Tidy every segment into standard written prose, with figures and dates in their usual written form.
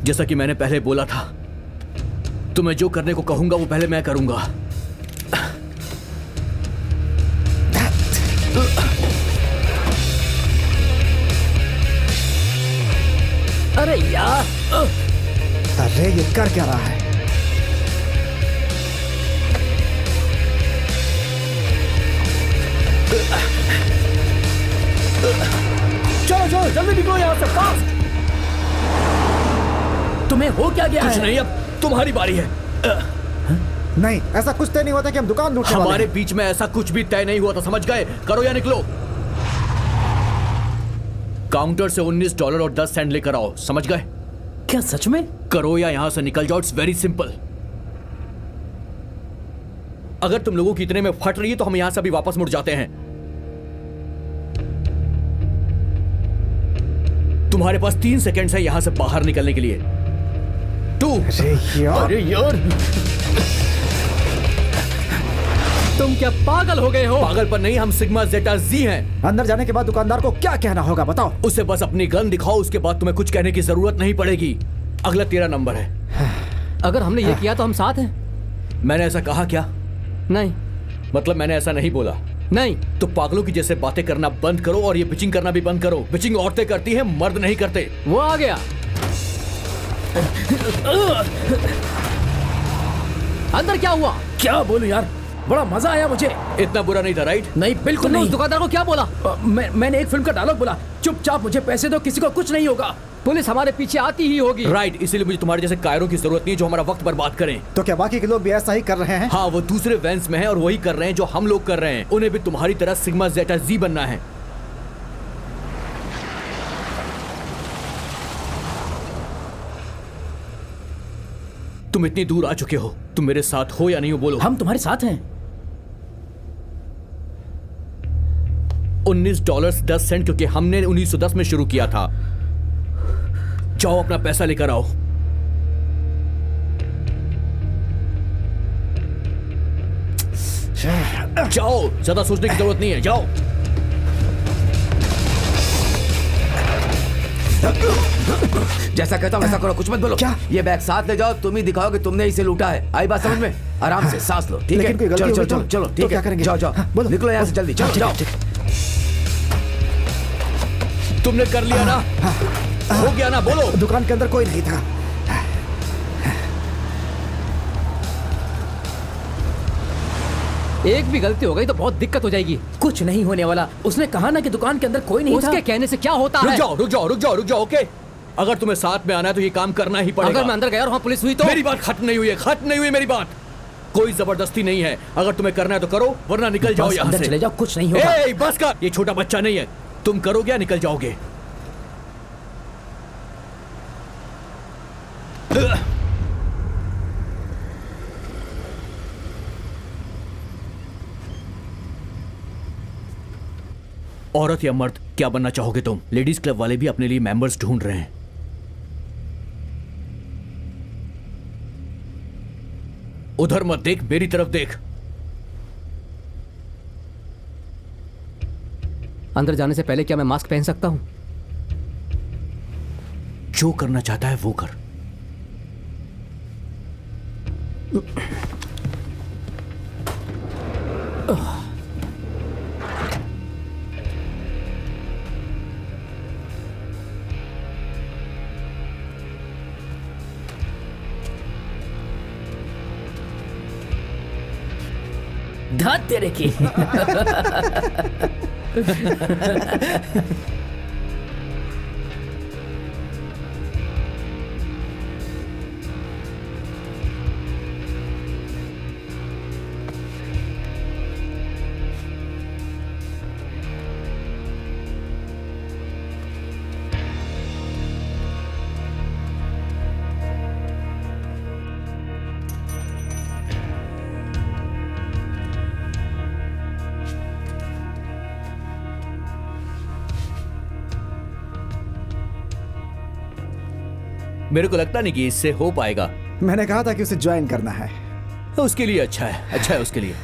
जैसा कि मैंने पहले बोला था, तो मैं जो करने को कहूंगा वो पहले मैं करूंगा। अरे यार, अरे ये कर क्या रहा है? चलो चलो जल्दी निकलो यहाँ से, फास्ट। तुम्हें हो क्या गया कुछ है? नहीं, अब तुम्हारी बारी है। नहीं, ऐसा कुछ तय नहीं होता कि हम दुकान लूटने वाले हमारे हैं। बीच में ऐसा कुछ भी तय नहीं हुआ था, समझ गए? करो या निकलो। काउंटर से $19 और 10 सेंट लेकर आओ, समझ गए? क्या सच में? करो या यहां से निकल जाओ। It's very simple. अगर तुम लोगों की इतने में फट रही है तो हम यहां से अभी वापस मुड़ जाते हैं। तुम्हारे पास 3 सेकंड्स है यहां से बाहर निकलने के लिए। 2। अरे यार, तुम क्या पागल हो गए हो? पागल पर नहीं, हम सिग्मा जेटा जी हैं। अंदर जाने के बाद दुकानदार को क्या कहना होगा बताओ? उसे बस अपनी गन दिखाओ, उसके बाद तुम्हें कुछ कहने की जरूरत नहीं पड़ेगी। अगला 13 नंबर है। अगर हमने ये किया तो हम साथ हैं। मैंने ऐसा कहा क्या? नहीं मतलब मैंने ऐसा नहीं बोला। नहीं, तो पागलों की जैसे बातें करना बंद करो और ये पिचिंग करना भी बंद करो। पिचिंग औरतें करती हैं, मर्द नहीं करते। वो आ गया। अंदर क्या हुआ? क्या बोलूं यार, बड़ा मजा आया मुझे। इतना बुरा नहीं था, राइट? नहीं बिल्कुल तुमने उस नहीं। दुकानदार को क्या बोला? मैंने एक फिल्म का डायलॉग बोला, चुपचाप मुझे पैसे दो, किसी को कुछ नहीं होगा। पुलिस हमारे पीछे आती ही होगी। राइट, इसीलिए मुझे तुम्हारे जैसे कायरों की जरूरत नहीं जो हमारा वक्त बर्बाद करें। तो क्या बाकी के लोग भी ऐसा ही कर रहे हैं? हाँ, वो दूसरे वैन्स में हैं और वही कर रहे हैं जो हम लोग कर रहे हैं। उन्हें भी तुम्हारी तरह सिग्मा जेटा जी बनना है। तुम इतनी दूर आ चुके हो, तुम मेरे साथ हो या नहीं हो बोलो। हम तुम्हारे साथ हैं। $19 10 सेंट, क्योंकि हमने 1910 में शुरू किया था। जाओ अपना पैसा लेकर आओ। जाओ, ज्यादा सोचने की जरूरत नहीं है, जाओ। जैसा कहता हूँ वैसा करो, कुछ मत बोलो। क्या? ये बैग साथ ले जाओ, तुम ही दिखाओ कि तुमने इसे लूटा है। आई बात समझ में? आराम से सांस लो, ठीक है? लेकिन कोई गलती चलो होगी चलो तो? चलो, तो ठीक क्या है, करेंगे? जाओ जाओ, हाँ, बोलो, निकलो यहाँ से बोलो। जल्दी, चलो ठीक है, जाओ। ठीक है। तुमने कर लिया ना? हो गया ना? बोलो। दुकान के अंदर कोई नहीं था। एक भी गलती हो गई तो बहुत दिक्कत हो जाएगी। कुछ नहीं होने वाला। उसने कहा ना कि दुकान के अंदर कोई नहीं था। उसके कहने से क्या होता रुक है? जाओ रुक जाओ रुक जाओ रुक जाओ, ओके? अगर तुम्हें साथ में आना है तो ये काम करना ही पड़ेगा। अगर मैं अंदर गया और वहाँ पुलिस हुई तो? मेरी बात खत्म नहीं हुई है, खत्म नहीं हुई मेरी बात। कोई जबरदस्ती नहीं है। अगर तुम्हें करना है तो करो, वरना निकल जाओ बस यहाँ अंदर से। चले जाओ, कुछ नहीं होगा। ए, बस कर। ये छोटा बच्चा नहीं है। तुम करोगे या निकल जाओगे? औरत या मर्द, क्या बनना चाहोगे तुम? लेडीज क्लब वाले भी अपने लिए मेंबर्स ढूंढ रहे हैं। उधर मत देख, मेरी तरफ देख। अंदर जाने से पहले क्या मैं मास्क पहन सकता हूँ? जो करना चाहता है वो कर। धत तेरे की। मेरे को लगता नहीं कि इससे हो पाएगा। मैंने कहा था कि उसे ज्वाइन करना है। उसके लिए अच्छा है, अच्छा है उसके लिए।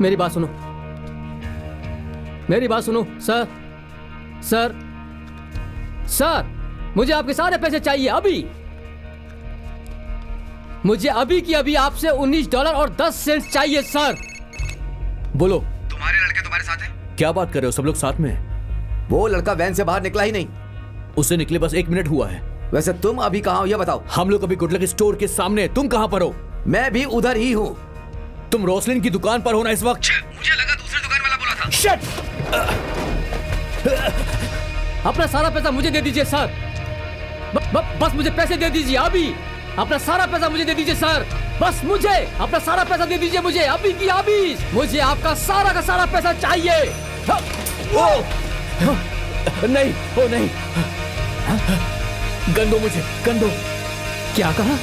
मेरी बात सुनो, मेरी बात सुनो सर। सर सर, मुझे आपके सारे पैसे चाहिए अभी। मुझे अभी की अभी आपसे $19 और 10 सेंट चाहिए सर। बोलो, तुम्हारे लड़के तुम्हारे साथ हैं? क्या बात कर रहे हो? सब लोग साथ में हैं। वो लड़का वैन से बाहर निकला ही नहीं। उसे निकले बस 1 मिनट हुआ है। वैसे तुम अभी कहाँ हो ये बताओ। हम लोग अभी गुडलक स्टोर के सामने। तुम कहां पर हो? मैं भी उधर ही हूँ। तुम रोसलिन की दुकान पर हो ना इस वक्त? मुझे लगा दूसरी दुकान वाला बोला था। अपना सारा पैसा मुझे दे दीजिए सर। बस मुझे पैसे दे दीजिए अभी। अपना सारा पैसा मुझे दे दीजिए सर। बस मुझे अपना सारा पैसा दे दीजिए, मुझे अभी की अभी। मुझे आपका सारा का सारा पैसा चाहिए। नहीं, ओ नहीं, गंदो मुझे, गंदो। क्या कहा?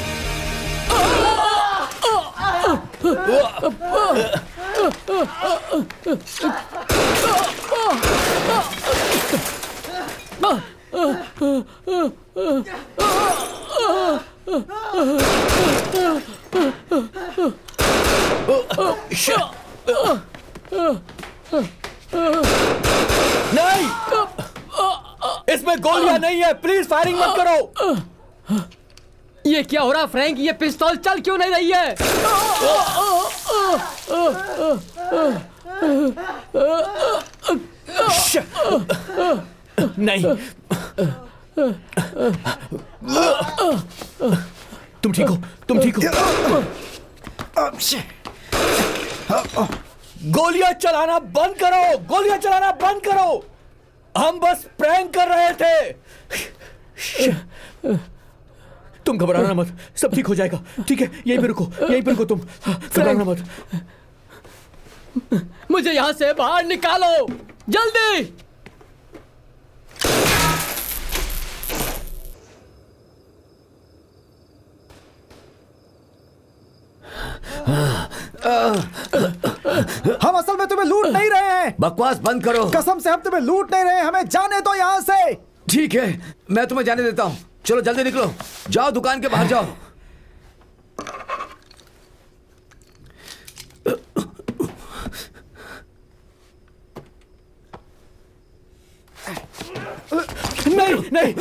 नहीं, इसमें गोलियां नहीं है। प्लीज फायरिंग मत करो। ये क्या हो रहा फ्रैंक? ये पिस्तौल चल क्यों नहीं रही है? नहीं, तुम ठीक हो? तुम ठीक हो? गोलियां चलाना बंद करो, गोलियां चलाना बंद करो। हम बस प्रैंक कर रहे थे। तुम घबराना मत, सब ठीक हो जाएगा। ठीक है, यहीं पे रुको, यहीं पे रुको। तुम घबराना मत। मुझे यहां से बाहर निकालो जल्दी। हम असल में तुम्हें लूट नहीं रहे हैं। बकवास बंद करो। कसम से हम तुम्हें लूट नहीं रहे हैं। हमें जाने दो यहाँ से। ठीक है, मैं तुम्हें जाने देता हूँ। चलो जल्दी निकलो, जाओ दुकान के बाहर जाओ। नहीं, नहीं,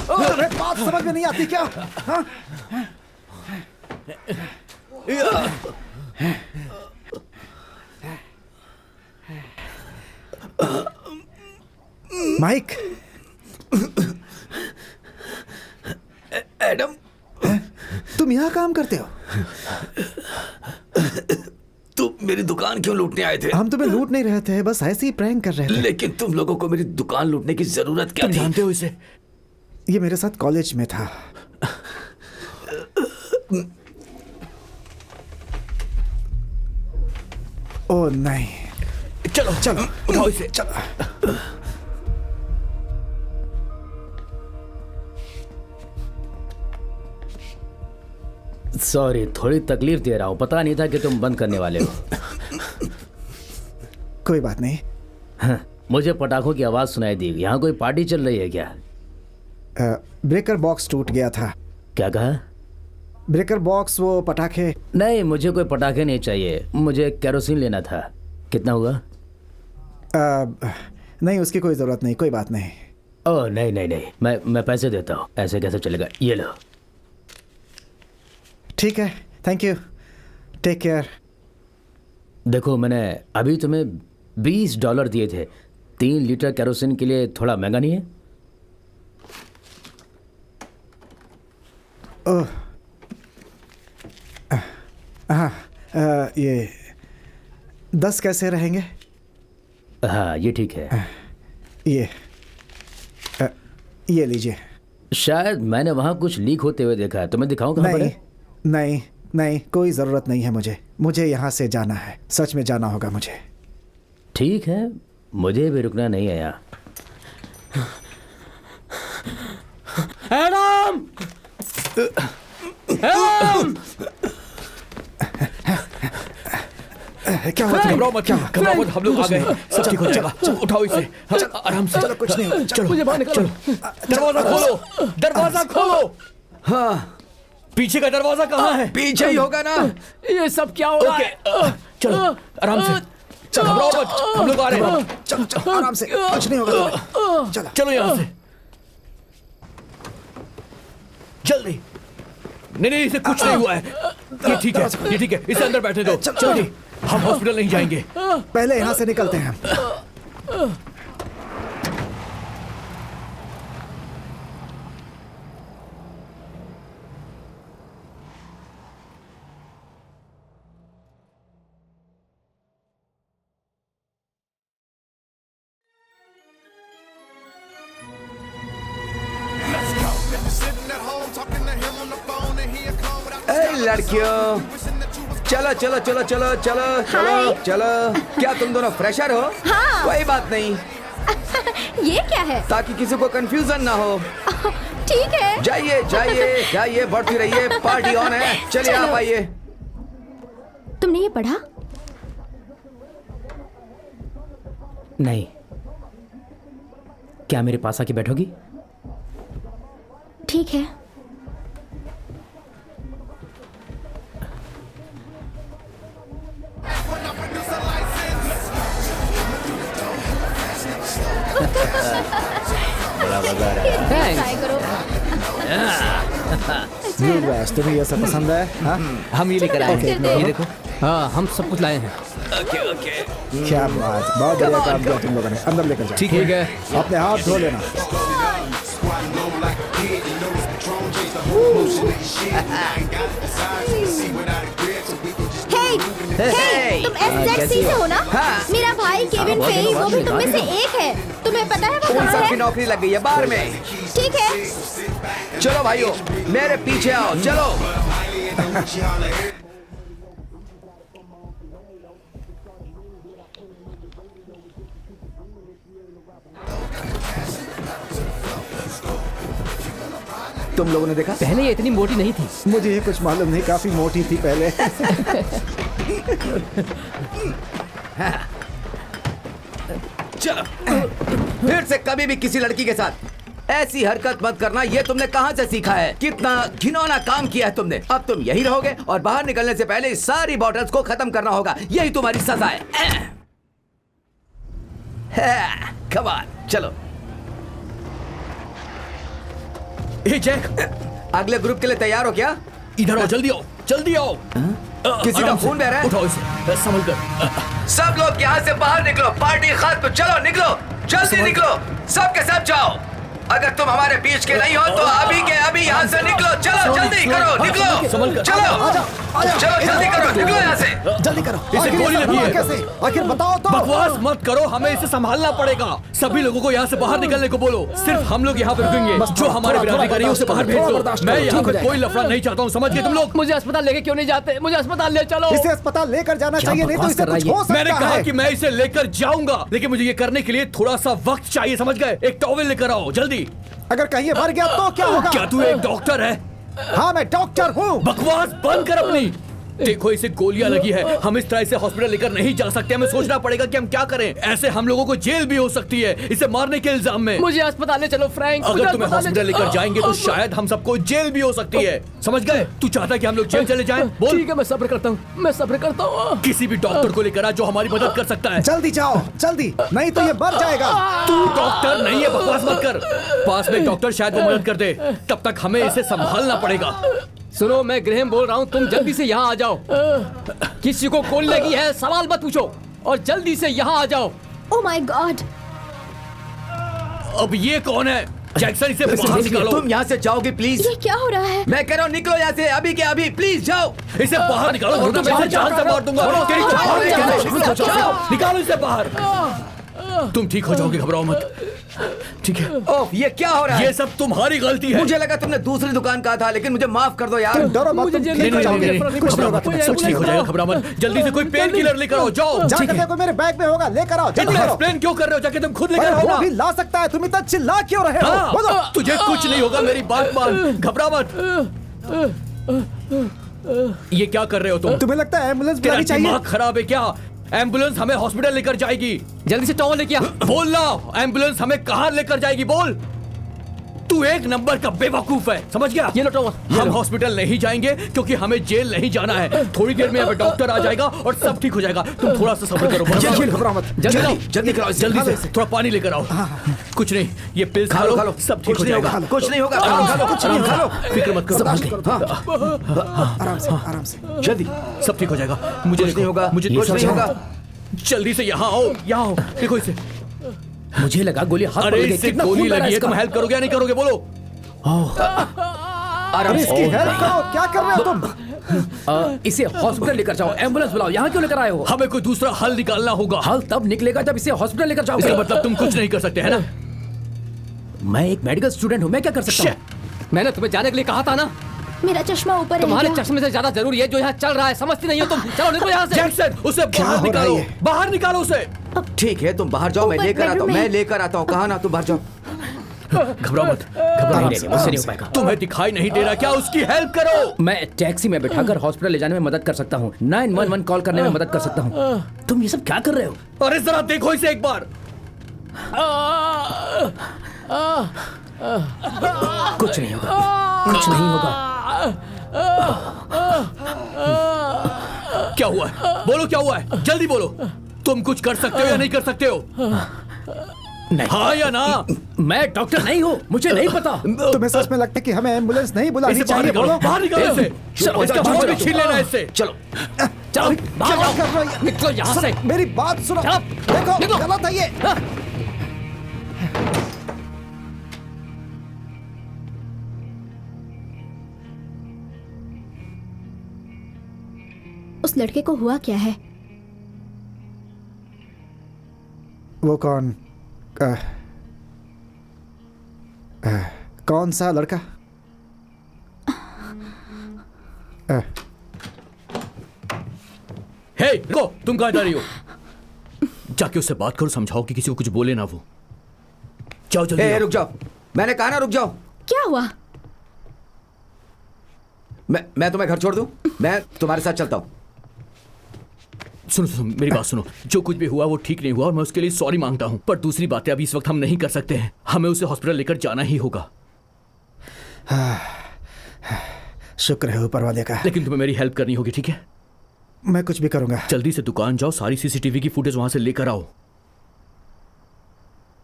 तुम्हें बात समझ में नहीं आती क्या? हाँ? माइक, एडम, तुम यहाँ काम करते हो? तुम मेरी दुकान क्यों लूटने आए थे? हम तुम्हें लूट नहीं रहे थे, बस ऐसे ही प्रैंक कर रहे थे। लेकिन तुम लोगों को मेरी दुकान लूटने की जरूरत क्या तुम थी? जानते हो इसे? ये मेरे साथ कॉलेज में था। ओ नहीं, चलो चलो उठाओ इसे। चलो। सॉरी, थोड़ी तकलीफ दे रहा हूँ। पता नहीं था कि तुम बंद करने वाले हो। कोई बात नहीं। हाँ, मुझे पटाखों की आवाज सुनाई दी। यहाँ कोई पार्टी चल रही है क्या? ब्रेकर बॉक्स टूट गया था। क्या कहा? ब्रेकर बॉक्स, वो पटाखे। नहीं, मुझे कोई पटाखे नहीं चाहिए। मुझे केरोसिन लेना था। कितना हुआ? नहीं, उसकी कोई जरूरत नहीं। कोई बात नहीं। ओह नहीं नहीं नहीं, मैं पैसे देता हूँ। ऐसे कैसे चलेगा? ये लो। ठीक है, थैंक यू, टेक केयर। देखो, मैंने अभी तुम्हें $20 दिए थे। 3 लीटर केरोसिन के लिए थोड़ा महंगा नहीं है? ओह, हाँ, ये 10 कैसे रहेंगे? हाँ, ये ठीक है। ये लीजिए। शायद मैंने वहाँ कुछ लीक होते हुए देखा है। तुम्हें दिखाऊं कहाँ पर नहीं, है? नहीं, नहीं, कोई ज़रूरत नहीं है। मुझे यहाँ से जाना है। सच में जाना होगा मुझे। ठीक है, मुझे भी रुकना नहीं है यहाँ। एडम! एडम! क्या हुआ? घबराओ मत, घबराओ मत, हम लोग आ गए हैं, सब ठीक हो जाएगा। उठाओ इसे, आराम से। चलो, कुछ नहीं होगा। चलो मुझे बाहर निकालो। दरवाजा खोलो, दरवाजा खोलो। हाँ पीछे का दरवाजा कहाँ है? पीछे ही होगा ना। ये सब क्या हो रहा ओके, है? चलो आराम से, घबराओ मत, हम लोग आ रहे हैं। चलो चलो आराम से, कुछ नहीं होगा तुम्हें। चलो चलो यहाँ से जल्दी। नहीं, इसे कुछ नहीं हुआ है। ये ठीक है, ये ठीक है, इसे अंदर बैठे दो। चलो जी, हम हॉस्पिटल नहीं जाएंगे। पहले यहाँ से निकलते हैं हम। लड़कियों, चलो चलो चलो चलो चलो चलो चलो। क्या तुम दोनों फ्रेशर हो? हाँ। कोई बात नहीं, ये क्या है? ताकि किसी को कंफ्यूजन ना हो। ठीक है। जाइए जाइए जाइए, बढ़ती रहिए, पार्टी ऑन है। चलिए आप आइए। तुमने ये पढ़ा? नहीं, क्या मेरे पास आके बैठोगी? ठीक है। बड़ा मजा आ रहा है। ट्राई करो। बस तुम्हें ये सब पसंद है? हाँ? हम ये लेकर आए हैं, Okay, ये देखो। हाँ, हम सब कुछ लाए हैं। क्या बात, बहुत बढ़िया काम किया तुम लोगों ने। अंदर लेकर जाओ। ठीक है। अपने हाथ धो लेना। हे, तुम SZC से हो ना? हाँ। मेरा भाई केविन फेई, वो भी तुम में से एक है। तुम्हें पता है वो उन कहाँ सब की है? नौकरी लग गई है बार में। ठीक है। चलो भाइयों, मेरे पीछे आओ, चलो। तुम लोगों ने देखा? पहले ये इतनी मोटी नहीं थी। मुझे ये कुछ मालूम नहीं, काफी मोटी थी पहले। चलो, फिर से कभी भी किसी लड़की के साथ ऐसी हरकत मत करना। ये तुमने कहां से सीखा है? कितना घिनौना काम किया है तुमने। अब तुम यही रहोगे और बाहर निकलने से पहले इस सारी बॉटल्स को खत्म करना होगा। यही तुम्हारी सजा है। कम ऑन, चलो। ए जैक, अगले ग्रुप के लिए तैयार हो क्या? इधर आओ, जल्दी आओ, जल्दी आओ। किसी का आराम से, फोन बह रहा है? उठाओ इसे, संभल कर। सब लोग यहाँ से बाहर निकलो, पार्टी खत्म। चलो निकलो, जल्दी निकलो, सब के सब जाओ। अगर तुम हमारे बीच के नहीं हो तो अभी के अभी यहाँ से निकलो। चलो जल्दी करो, निकलो, चलो चलो जल्दी करो, निकलो यहाँ से। जल्दी करो। इसे आखिर गोली ये सब लगी हुआ है। कैसे? आखिर बताओ तो। बकवास मत करो, हमें इसे संभालना पड़ेगा। सभी लोगों को यहाँ से बाहर निकलने को बोलो। सिर्फ हम लोग यहाँ पे रुकेंगे। बस जो हमारे थोड़ा बिरादरी करी उसे बाहर भेज थोड़ा दो। बर्दाश्त मैं करो, यहाँ ठीक हो पे कोई लफड़ा नहीं चाहता हूँ, समझ गए तुम लोग? मुझे अस्पताल लेके क्यों नहीं जाते? मुझे अस्पताल ले चलो। इसे अस्पताल लेकर जाना क्या चाहिए, नहीं तो बकवास इसे कर रहा कुछ है हो ये? सकता मैंने कहा है। कि मैं इसे लेकर जाऊंगा, लेकिन मुझे ये करने के लिए थोड़ा सा वक्त चाहिए, समझ गए? एक टॉवेल लेकर आओ जल्दी। अगर कहीं ये मर गया तो क्या होगा? क्या तू एक डॉक्टर है? हाँ, मैं डॉक्टर हूँ। बकवास बंद कर अपनी। देखो इसे गोलियां लगी है, हम इस तरह इसे हॉस्पिटल लेकर नहीं जा सकते। हमें सोचना पड़ेगा कि हम क्या करें। ऐसे हम लोगों को जेल भी हो सकती है इसे मारने के इल्जाम में। मुझे अस्पताल ले चलो फ्रैंक। मुझे अगर तुम्हें अस्पताल ले हॉस्पिटल लेकर चलो। जाएंगे तो शायद हम सबको जेल भी हो सकती है, समझ गए? तू चाहता है कि हम लोग जेल चले जाएं? बोल। ठीक है, मैं सब्र करता हूँ, मैं सब्र करता हूँ। किसी भी डॉक्टर को लेकर आ जो हमारी मदद कर सकता है। जल्दी जाओ, जल्दी, नहीं तो ये मर जाएगा। तू डॉक्टर नहीं है, बकवास मत कर। पास में डॉक्टर शायद वो मदद कर दे, तब तक हमें इसे संभालना पड़ेगा। सुनो, मैं ग्रेहम बोल रहा हूँ, तुम जल्दी से यहाँ आ जाओ। किसी को गोली लगी है, सवाल मत पूछो और जल्दी से यहाँ आ जाओ। Oh my God. अब ये कौन है? जैक्सन, इसे बाहर निकालो। तुम यहाँ से जाओगे प्लीज? ये क्या हो रहा है? मैं कह रहा हूँ निकलो यहाँ से अभी के अभी, प्लीज जाओ। इसे बाहर निकालो, वरना मैं इसे जान से मार दूंगा। तेरी जान से निकालो इसे बाहर। तुम ठीक हो जाओगे, घबराओ मत। ठीक है। ओह, ये क्या हो रहा है? ये सब तुम्हारी गलती है। मुझे लगा तुमने दूसरी दुकान कहा था, लेकिन मुझे माफ कर दो यार। तुम डरो मत, मुझे तुम जेल ठीक हो नहीं, जाओगे। नहीं, नहीं, कुछ नहीं होगा तुम्हें, सब ठीक हो जाएगा, घबरा मत। जल्दी से कोई पेन किलर लेकर आओ, जाओ। जाकर देखो, मेरे बैग में होगा, लेकर आओ, जल्दी करो। एक्सप्लेन क्यों कर रहे हो? जाके तुम खुद लेकर अरे आओ वो ना। भी ला सकता है, तुम इतना चिल्ला क्यों रहे हो? हाँ, बोलो। तुझे कुछ नहीं होगा, मेरी बात मान, घबरा मत। ये क्या कर रहे हो तुम? तुम्हें लगता है एम्बुलेंस तेरा बुलानी चाहिए? दिमाग खराब है क्या? एम्बुलेंस हमें हॉस्पिटल लेकर जाएगी। जल्दी से टॉवल लेके आ। बोल ना, एम्बुलेंस हमें कहाँ लेकर जाएगी? बोल। तू एक नंबर का बेवकूफ है, समझ गया? ये लो टॉवल। हम हॉस्पिटल नहीं जाएंगे क्योंकि हमें जेल नहीं जाना है। थोड़ी देर में हमें डॉक्टर आ जाएगा और सब ठीक हो जाएगा। तुम थोड़ा सा सब्र करो। जल्दी घबराओ मत। जल्दी कराओ, जल्दी से थोड़ा पानी लेकर आओ। कुछ नहीं, ये पिल्स खा लो, सब ठीक हो जाएगा। कुछ नहीं होगा, खा लो, कुछ नहीं होगा। फिक्र मत करो, आराम से। जल्दी, सब ठीक हो जाएगा। मुझे कुछ नहीं होगा, मुझे कुछ नहीं होगा। जल्दी से यहाँ आओ, यहाँ आओ। देखो इसे। मुझे लगा गोली हाथ अरे पकड़ गई। इससे कितना गोली खून बह रहा लगी है है, तुम इसका? हेल्प करोगे या नहीं करोगे? बोलो। अरे इसकी हेल्प करो, क्या कर रहे हो तुम? इसे हॉस्पिटल लेकर जाओ, एम्बुलेंस बुलाओ। यहाँ क्यों लेकर आए हो? हमें कोई दूसरा हल निकालना होगा। हल तब निकलेगा जब इसे हॉस्पिटल लेकर इसका जाओगे। मतलब तुम कुछ नहीं कर सकते, है ना? मैं एक मेडिकल स्टूडेंट हूँ, मैं क्या कर सकता हूँ? मैंने तुम्हें जाने के लिए कहा था ना। मेरा चश्मा ऊपर है तुम्हारे क्या? चश्मे से ज्यादा जरूरी है जो यहाँ चल रहा है। समझती नहीं हो तुम? चलो निकलो यहाँ से। जैक्सन, उसे क्या बाहर हो रहा है निकालो, ये? बाहर निकालो उसे। ठीक है, तुम बाहर जाओ, मैं ऊपर लेकर आता हूँ, bedroom मैं में। लेकर आता हूँ। कहा ना, तुम बाहर जाओ। घबराओ मत, घबराओ नहीं, मत। नहीं, मुझसे नहीं हो पाएगा। तुम्हें दिखाई नहीं दे रहा क्या? उसकी हेल्प करो। मैं टैक्सी में बिठाकर हॉस्पिटल ले जाने में मदद कर सकता हूँ, 911 कॉल करने में मदद कर सकता हूँ। तुम ये सब क्या कर रहे हो? अरे जरा देखो इसे एक बार। कुछ नहीं होगा, कुछ नहीं होगा। क्या हुआ है? बोलो क्या हुआ है? जल्दी बोलो। तुम कुछ कर सकते हो या नहीं कर सकते हो? नहीं, हाँ या ना? मैं डॉक्टर नहीं हूँ, मुझे नहीं पता। तुम्हें सच में लगता है कि हमें एम्बुलेंस नहीं बुलानी इसे बाहर चाहिए? निकालो, बोलो। बाहर निकालो इसे। चलो, इसका चलो, फोन भी चलो। छीन लेना इससे। चलो, चलो बाहर क्या जाओ, कर रहे हो? निकलो यहाँ से। मेरी बात सुनो। चलो, देखो निकलो। गलत है ये। उस लड़के को हुआ क्या है? वो कौन? कौन सा लड़का? हे, रुको, तुम कहाँ जा रही हो? जाके उससे बात करो, समझाओ कि किसी को कुछ बोले ना वो। जाओ जल्दी। रुक जाओ, मैंने कहा ना रुक जाओ। क्या हुआ? मैं तुम्हें घर छोड़ दूं? मैं तुम्हारे साथ चलता हूँ। सुनो सुनो, मेरी बात सुनो। जो कुछ भी हुआ वो ठीक नहीं हुआ और मैं उसके लिए सॉरी मांगता हूँ, पर दूसरी बातें अभी इस वक्त हम नहीं कर सकते हैं। हमें उसे हॉस्पिटल लेकर जाना ही होगा। शुक्र है ऊपर वाले का। लेकिन तुम्हें मेरी हेल्प करनी होगी, ठीक है? मैं कुछ भी करूंगा। जल्दी से दुकान जाओ, सारी सीसीटीवी की फुटेज वहां से लेकर आओ।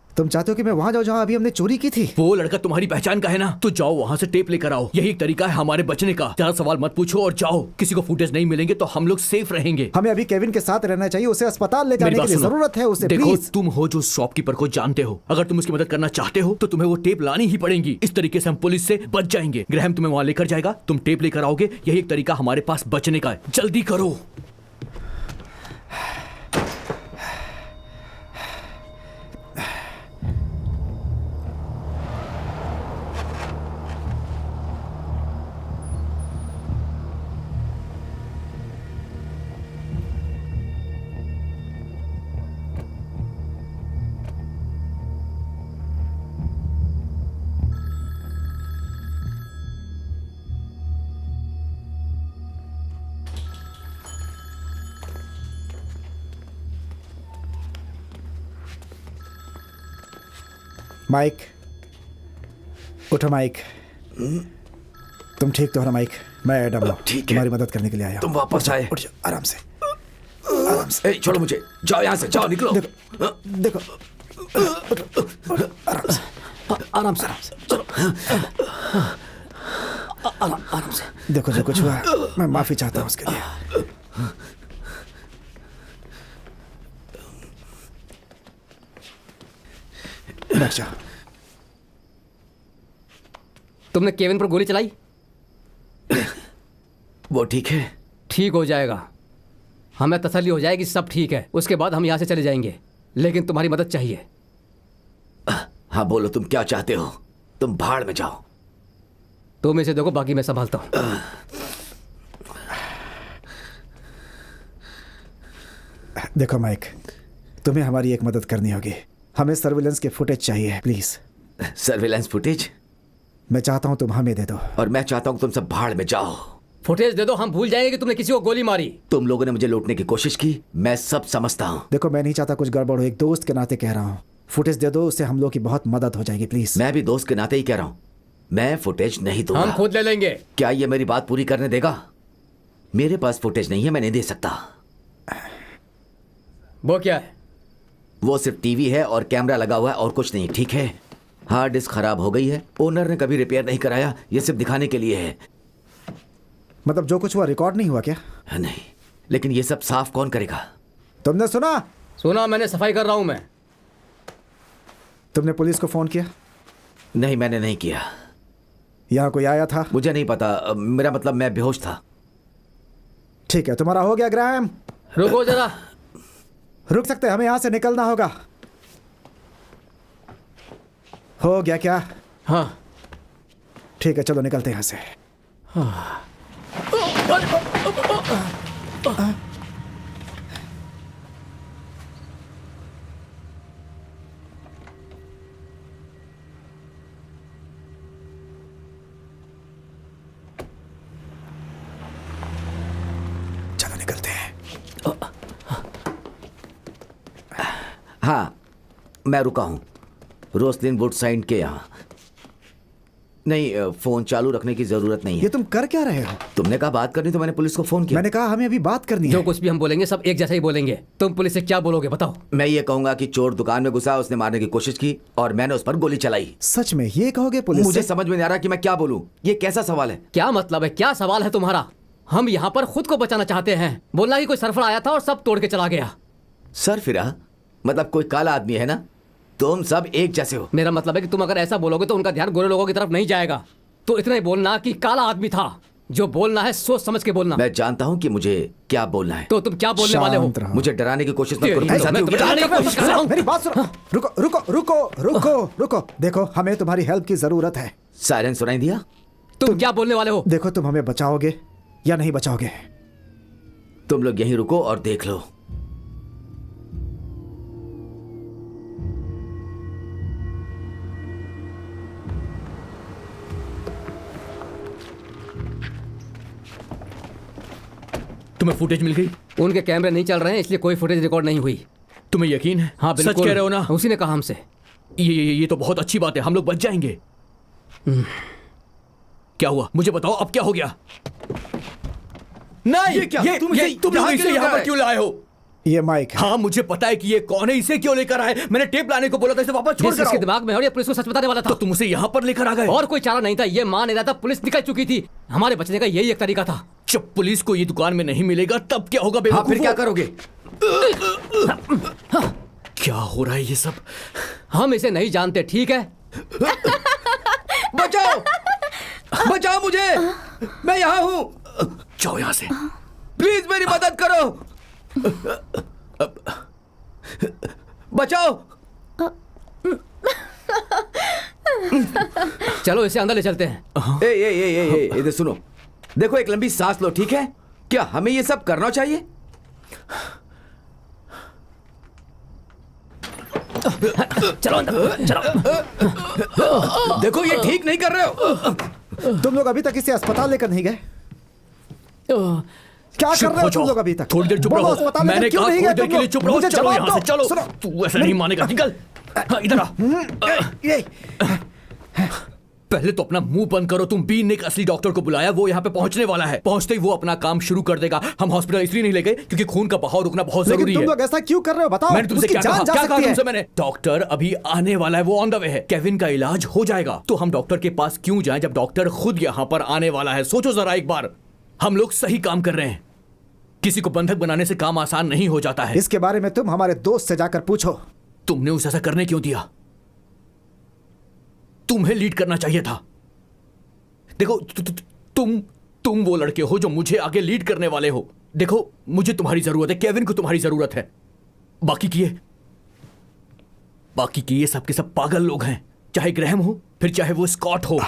तुम चाहते हो कि मैं वहां जाऊं जहां अभी हमने चोरी की थी? वो लड़का तुम्हारी पहचान का है ना, तो जाओ वहां से टेप लेकर आओ। यही एक तरीका है हमारे बचने का। ज्यादा सवाल मत पूछो और जाओ। किसी को फुटेज नहीं मिलेंगे तो हम लोग सेफ रहेंगे। हमें अभी केविन के साथ रहना चाहिए। उसे अस्पताल ले मेरी जाने बात के लिए सुनो। जरूरत है उसे। देखो, प्लीज। तुम हो जो शॉपकीपर को जानते हो। अगर तुम उसकी मदद करना चाहते हो तो तुम्हें वो टेप लानी ही पड़ेगी। इस तरीके से हम पुलिस से बच जाएंगे। ग्रैहम तुम्हें वहां लेकर जाएगा, तुम टेप लेकर आओगे। यही एक तरीका हमारे पास बचने का है। जल्दी करो। माइक, उठो माइक। तुम ठीक तो हो ना माइक? मैं एडम हूँ, ठीक है। तुम्हारी मदद करने के लिए आया तुम हूँ। वापस आए। उठ जाओ, आराम से, आराम से। छोड़ो मुझे, जाओ यहाँ से, जाओ, निकलो। देखो, उठो, आराम से, आराम से, चलो। आराम से। देखो जो कुछ हुआ मैं माफी चाहता हूँ उसके लिए। बैठ जाओ। तुमने केविन पर गोली चलाई? वो ठीक है? ठीक हो जाएगा। हमें तसल्ली हो जाएगी सब ठीक है। उसके बाद हम यहाँ से चले जाएंगे। लेकिन तुम्हारी मदद चाहिए। हाँ बोलो, तुम क्या चाहते हो? तुम भाड़ में जाओ। तुम इसे देखो, बाकी मैं संभालता हूँ। देखो माइक, तुम्हें हमारी एक मदद करनी होगी। हमें सर्विलेंस के फुटेज चाहिए, प्लीज। Surveillance footage? मैं चाहता हूं तुम हमें दे दो। और मैं चाहता हूं तुम सब भाड़ में जाओ। फुटेज दे दो, हम भूल जाएंगे कि तुमने किसी को गोली मारी। तुम लोगों ने मुझे लूटने की कोशिश की, मैं सब समझता हूँ। देखो मैं नहीं चाहता कुछ गड़बड़ हो, एक दोस्त के नाते कह रहा हूँ। फुटेज दे दो, उससे हम लोग की बहुत मदद हो जाएगी प्लीज। मैं भी दोस्त के नाते ही कह रहा हूँ, मैं फुटेज नहीं दूंगा। हम खुद ले लेंगे। क्या ये मेरी बात पूरी करने देगा? मेरे पास फुटेज नहीं है, मैं नहीं दे सकता। वो क्या है? वो सिर्फ टीवी है और कैमरा लगा हुआ है और कुछ नहीं, ठीक है? हार्ड डिस्क खराब हो गई है, ओनर ने कभी रिपेयर नहीं कराया, ये सिर्फ दिखाने के लिए है। मतलब जो कुछ हुआ रिकॉर्ड नहीं हुआ क्या? नहीं, लेकिन ये सब साफ कौन करेगा? तुमने सुना? सुना, मैंने सफाई कर रहा हूं मैं। तुमने पुलिस को फोन किया? नहीं, मैंने नहीं किया। यहाँ कोई आया था? मुझे नहीं पता, मेरा मतलब मैं बेहोश था। ठीक है, तुम्हारा हो गया ग्रैम? रुको जरा। रुक सकते हैं, हमें यहाँ से निकलना होगा। हो गया क्या? हाँ ठीक है, चलो निकलते हैं यहाँ से। चलो निकलते हैं। हाँ, मैं रुका हूँ रोसलिन वुडसाइड के यहाँ। नहीं, फोन चालू रखने की जरूरत नहीं ये है। तुम कर क्या रहे हो? तुमने कहा बात करनी तो मैंने पुलिस को फोन किया। मैंने कहा हमें अभी बात करनी जो है। कुछ भी हम बोलेंगे सब एक जैसा ही बोलेंगे। तुम पुलिस से क्या बोलोगे बताओ? मैं ये कहूंगा कि चोर दुकान में घुसा, उसने मारने की कोशिश की और मैंने उस पर गोली चलाई। सच में ये कहोगे पुलिस मुझे से? समझ में नहीं आ रहा कि मैं क्या बोलूं। ये कैसा सवाल है? क्या मतलब है? क्या सवाल है तुम्हारा? हम यहाँ पर खुद को बचाना चाहते हैं। बोलना कि कोई सरफड़ा आया था और सब तोड़ के चला गया। सर फिरा मतलब कोई काला आदमी है ना? तुम सब एक जैसे हो। मेरा मतलब है कि तुम अगर ऐसा बोलोगे तो उनका ध्यान गोरे लोगों की तरफ नहीं जाएगा। तो इतना ही बोलना कि काला आदमी था। जो बोलना है सोच समझ के बोलना। मैं जानता हूं कि मुझे क्या बोलना है। तो तुम क्या बोलने वाले हो? शांत रहो। मुझे डराने की कोशिश मत करो। तेरी- ऐसा मैं क्यों तुम्हें किया? डराने की कोशिश कर रहा हूं। मेरी बात सुनो। रुको रुको रुको रुको रुको रुको। देखो हमें तुम्हारी हेल्प की जरूरत है। सायरन सुनाई दिया? तुम क्या बोलने वाले हो? देखो तुम हमें बचाओगे या नहीं बचाओगे? तुम लोग यहीं रुको और देख लो। तुम्हें फुटेज मिल गई? उनके कैमरे नहीं चल रहे हैं इसलिए कोई फुटेज रिकॉर्ड नहीं हुई। तुम्हें यकीन है? हाँ बिल्कुल। सच कह रहे हो ना? उसी ने कहा हमसे। ये तो बहुत अच्छी बात है, हम लोग बच जाएंगे। क्या हुआ मुझे बताओ, अब क्या हो गया? नहीं, ये क्या? तुम तुम लोग इसे यहाँ पर क्यों लाए हो? ये माइक है। हाँ मुझे पता है कि ये कौन है, इसे क्यों लेकर आए? मैंने टेप लाने को बोला था, इसे वापस छोड़ जिस इसके कर दिमाग में है और ये पुलिस को सच बताने वाला था। तो तुम उसे यहाँ पर लेकर आ गए? और कोई चारा नहीं था। ये मान नहीं रहा था, पुलिस निकल चुकी थी। हमारे बचने का यही एक तरीका था। जब पुलिस को ये दुकान में नहीं मिलेगा तब क्या होगा? हाँ, फिर क्या करोगे? क्या हो रहा है ये सब? हम इसे नहीं जानते, ठीक है? बचाओ, बचाओ मुझे, मैं यहाँ हूँ। जाओ यहाँ से। प्लीज मेरी मदद करो, बचाओ। चलो इसे अंदर ले चलते हैं। ए, इधर सुनो। देखो एक लंबी सांस लो, ठीक है? क्या हमें ये सब करना चाहिए? चलो अंदर, चलो। देखो ये ठीक नहीं कर रहे हो। तुम लोग अभी तक इसे अस्पताल लेकर नहीं गए? क्या कर रहे हो तुम लोग अभी तक? थोड़ी देर चुप बोलो, रहो। अस्पताल लेकर मैंने क्यों कहा नहीं थोड़ी गए देर तुम के लिए लोग? चुप रहो। मुझे चलो जवाब यहाँ से दो। चलो। सुनो, तू ऐसा नहीं मानेगा, निकल। हाँ, इधर आ। ये पहले तो अपना मुंह बंद करो। तुम बीन ने एक असली डॉक्टर को बुलाया, वो यहाँ पे पहुंचने वाला है। पहुंचते ही वो अपना काम शुरू कर देगा। हम हॉस्पिटल इसलिए नहीं ले गए क्योंकि खून का बहाव रुकना बहुत लेकिन जरूरी तुम है। लोग ऐसा क्यों कर रहे हो बताओ? मैंने तुमसे उसकी क्या जान कहा? जा क्या कहा सकती है। तुमसे मैंने? डॉक्टर अभी आने वाला है, वो ऑन द वे है। केविन का इलाज हो जाएगा। तो हम डॉक्टर के पास क्यों जाएं जब डॉक्टर खुद यहाँ पर आने वाला है? सोचो जरा एक बार, हम लोग सही काम कर रहे हैं। किसी को बंधक बनाने से काम आसान नहीं हो जाता है। इसके बारे में तुम हमारे दोस्त से जाकर पूछो। तुमने उसे ऐसा करने क्यों दिया? तुम्हें लीड करना चाहिए था। देखो तुम वो लड़के हो जो मुझे आगे लीड करने वाले हो। देखो मुझे तुम्हारी जरूरत है, केविन को तुम्हारी जरूरत है। बाकी के ये सब के सब पागल लोग हैं। चाहे ग्रैहम हो फिर चाहे वो स्कॉट हो।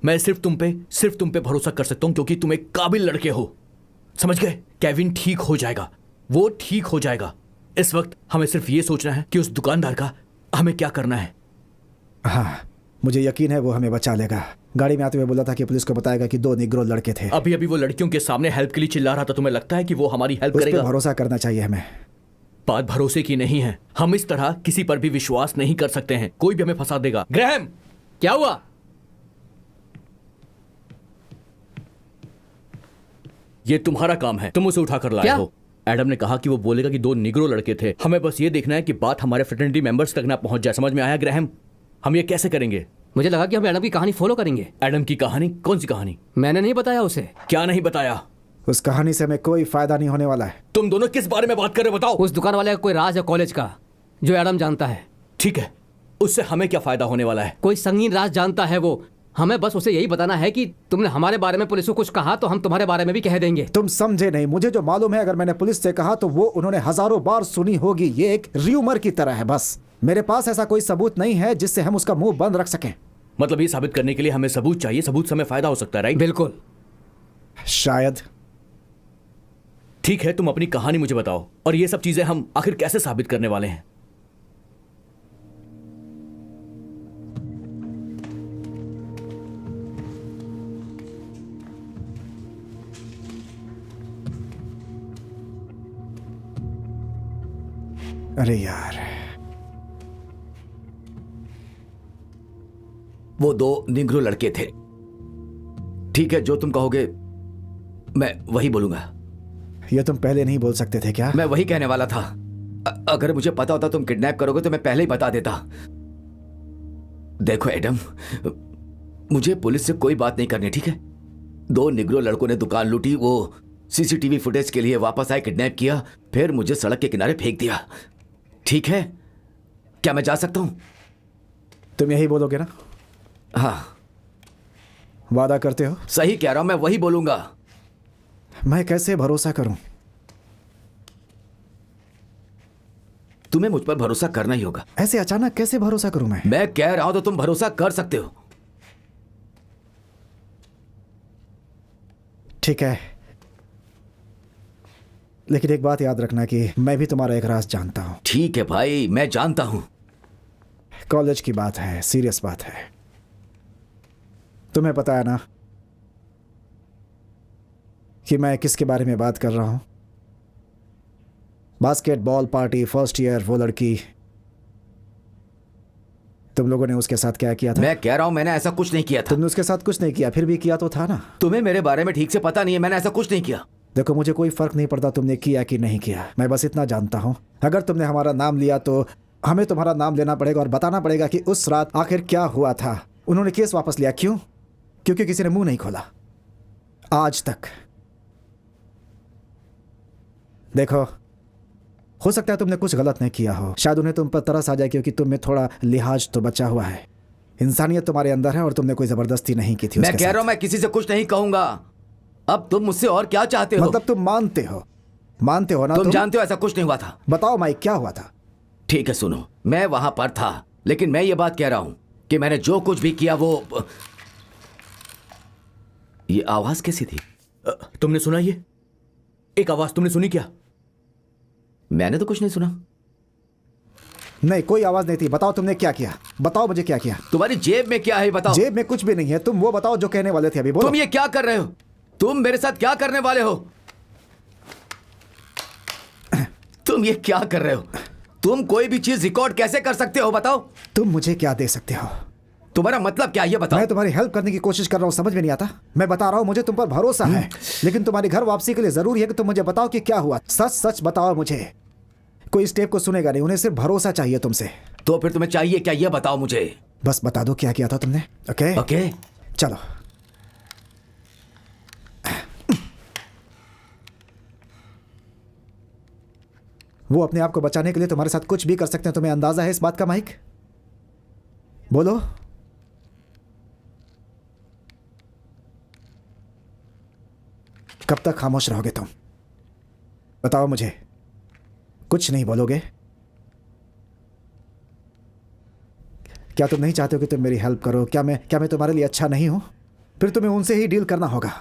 मैं सिर्फ तुम पे भरोसा कर सकता हूं क्योंकि तुम एक काबिल लड़के हो। समझ गए? केविन ठीक हो जाएगा, वो ठीक हो जाएगा। इस वक्त हमें सिर्फ ये सोचना है कि उस दुकानदार का हमें क्या करना है। हाँ मुझे यकीन है वो हमें बचा लेगा। गाड़ी में आते हुए बोला था कि पुलिस को बताएगा कि 2 निग्रो लड़के थे। अभी अभी वो लड़कियों के सामने हेल्प के लिए चिल्ला रहा था। तुम्हें लगता है कि वो हमारी हेल्प उस पे करेगा? भरोसा करना चाहिए हमें। बात भरोसे की नहीं है। हम इस तरह किसी पर भी विश्वास नहीं कर सकते हैं। कोई भी हमें फंसा देगा। ग्रैहम, क्या हुआ? ये तुम्हारा काम है। तुम उसे उठा कर लाए क्या? हो। एडम ने कहा कि वो बोलेगा कि 2 निग्रो लड़के थे। हमें बस ये देखना है कि बात हमारे फ्रेटर्निटी मेंबर्स तक ना पहुंच जाए। समझ में आया ग्रैहम? हम ये कैसे करेंगे? मुझे लगा कि हम एडम की कहानी फॉलो करेंगे। एडम की कहानी? कौन सी कहानी? मैंने नहीं बताया उसे। क्या नहीं बताया? उस कहानी से हमें कोई फायदा नहीं होने वाला है। तुम दोनों किस बारे में बात कर रहे हो? बताओ। उस दुकान वाले का कोई राज है कॉलेज का जो एडम जानता है। ठीक है, उससे हमें क्या फायदा होने वाला है? कोई संगीन राज जानता है वो। हमें बस उसे यही बताना है कि तुमने हमारे बारे में पुलिस को कुछ कहा तो हम तुम्हारे बारे में भी कह देंगे। तुम समझे नहीं। मुझे जो मालूम है, अगर मैंने पुलिस से कहा तो वो उन्होंने हजारों बार सुनी होगी। ये एक र्यूमर की तरह है बस। मेरे पास ऐसा कोई सबूत नहीं है जिससे हम उसका मुंह बंद रख सकें। मतलब ये साबित करने के लिए हमें सबूत चाहिए। सबूत से हमें फायदा हो सकता है, राइट? बिल्कुल। शायद। ठीक है, तुम अपनी कहानी मुझे बताओ। और ये सब चीजें हम आखिर कैसे साबित करने वाले हैं? अरे यार, वो 2 निग्रो लड़के थे। ठीक है, जो तुम कहोगे मैं वही बोलूंगा। ये तुम पहले नहीं बोल सकते थे क्या? मैं वही कहने वाला था। अगर मुझे पता होता तुम किडनैप करोगे तो मैं पहले ही बता देता। देखो एडम, मुझे पुलिस से कोई बात नहीं करनी, ठीक है? 2 निग्रो लड़कों ने दुकान लूटी, वो सीसीटीवी फुटेज के लिए वापस आए, किडनैप किया, फिर मुझे सड़क के किनारे फेंक दिया। ठीक है, क्या मैं जा सकता हूं? तुम यही बोलोगे ना? हाँ, वादा करते हो? सही कह रहा हूं, मैं वही बोलूंगा। मैं कैसे भरोसा करूं? तुम्हें मुझ पर भरोसा करना ही होगा। ऐसे अचानक कैसे भरोसा करूं मैं? मैं कह रहा हूं तो तुम भरोसा कर सकते हो। ठीक है, लेकिन एक बात याद रखना कि मैं भी तुम्हारा एक राज जानता हूं। ठीक है भाई, मैं जानता हूं। कॉलेज की बात है, सीरियस बात है। तुम्हें पता है ना कि मैं किसके बारे में बात कर रहा हूं? बास्केटबॉल पार्टी, फर्स्ट ईयर, वो लड़की। तुम लोगों ने उसके साथ क्या किया था? मैं कह रहा हूं मैंने ऐसा कुछ नहीं किया था। तुमने उसके साथ कुछ नहीं किया, फिर भी किया तो था ना। तुम्हें मेरे बारे में ठीक से पता नहीं है, मैंने ऐसा कुछ नहीं किया। देखो, मुझे कोई फर्क नहीं पड़ता तुमने किया कि नहीं किया। मैं बस इतना जानता हूं, अगर तुमने हमारा नाम लिया तो हमें तुम्हारा नाम लेना पड़ेगा और बताना पड़ेगा कि उस रात आखिर क्या हुआ था। उन्होंने केस वापस लिया, क्यों? क्योंकि किसी ने मुंह नहीं खोला आज तक। देखो, हो सकता है तुमने कुछ गलत नहीं किया हो, शायद उन्हें तुम पर तरस आ जाए क्योंकि तुम में थोड़ा लिहाज तो बचा हुआ है। इंसानियत तुम्हारे अंदर है और तुमने कोई जबरदस्ती नहीं की थी। मैं कह रहा हूं मैं किसी से कुछ नहीं कहूंगा। अब तुम मुझसे और क्या चाहते हो? मतलब तुम मानते हो ना? तुम जानते हो ऐसा कुछ नहीं हुआ था। बताओ माइक, क्या हुआ था? ठीक है, सुनो, मैं वहां पर था, लेकिन मैं ये बात कह रहा हूं कि मैंने जो कुछ भी किया वो... ये आवाज कैसी थी? तुमने सुना? ये एक आवाज तुमने सुनी क्या? मैंने तो कुछ नहीं सुना। नहीं, कोई आवाज नहीं थी। बताओ तुमने क्या किया? बताओ मुझे क्या किया? तुम्हारी जेब में क्या है बताओ। जेब में कुछ भी नहीं है। तुम वो बताओ जो कहने वाले थे अभी, बोलो। तुम ये क्या कर रहे हो? तुम मेरे साथ क्या करने वाले हो? तुम ये क्या कर रहे हो? तुम कोई भी चीज रिकॉर्ड कैसे कर सकते हो बताओ? तुम मुझे क्या दे सकते हो? तुम्हारा मतलब क्या, ये बताओ। मैं तुम्हारी हेल्प करने की कोशिश कर रहा हूं, समझ में नहीं आता? मैं बता रहा हूं मुझे तुम पर भरोसा है, लेकिन तुम्हारी घर वापसी के लिए जरूरी है कि तुम मुझे बताओ कि क्या हुआ। सच सच बताओ मुझे। कोई इस टेप को सुनेगा नहीं, उन्हें सिर्फ भरोसा चाहिए तुमसे। तो फिर तुम्हें चाहिए क्या, ये बताओ मुझे। बस बता दो क्या किया था तुमने। ओके ओके, चलो। वो अपने आप को बचाने के लिए तुम्हारे साथ कुछ भी कर सकते हैं, तुम्हें अंदाजा है इस बात का माइक? बोलो। कब तक खामोश रहोगे तुम? बताओ मुझे। कुछ नहीं बोलोगे? क्या तुम नहीं चाहते हो कि तुम मेरी हेल्प करो? क्या मैं तुम्हारे लिए अच्छा नहीं हूं? फिर तुम्हें उनसे ही डील करना होगा।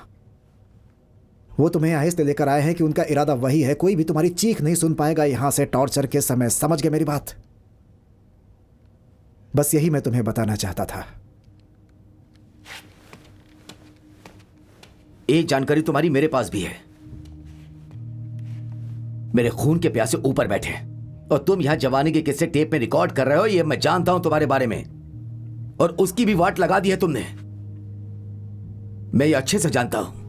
वो तुम्हें यहाँ इसलिए लेकर आए हैं कि उनका इरादा वही है। कोई भी तुम्हारी चीख नहीं सुन पाएगा यहां से टॉर्चर के समय। समझ गए मेरी बात? बस यही मैं तुम्हें बताना चाहता था। एक जानकारी तुम्हारी मेरे पास भी है। मेरे खून के प्यासे ऊपर बैठे और तुम यहां जवानी के किस्से टेप में रिकॉर्ड कर रहे हो, ये मैं जानता हूं तुम्हारे बारे में, और उसकी भी वाट लगा दी है तुमने। मैं ये अच्छे से जानता हूं।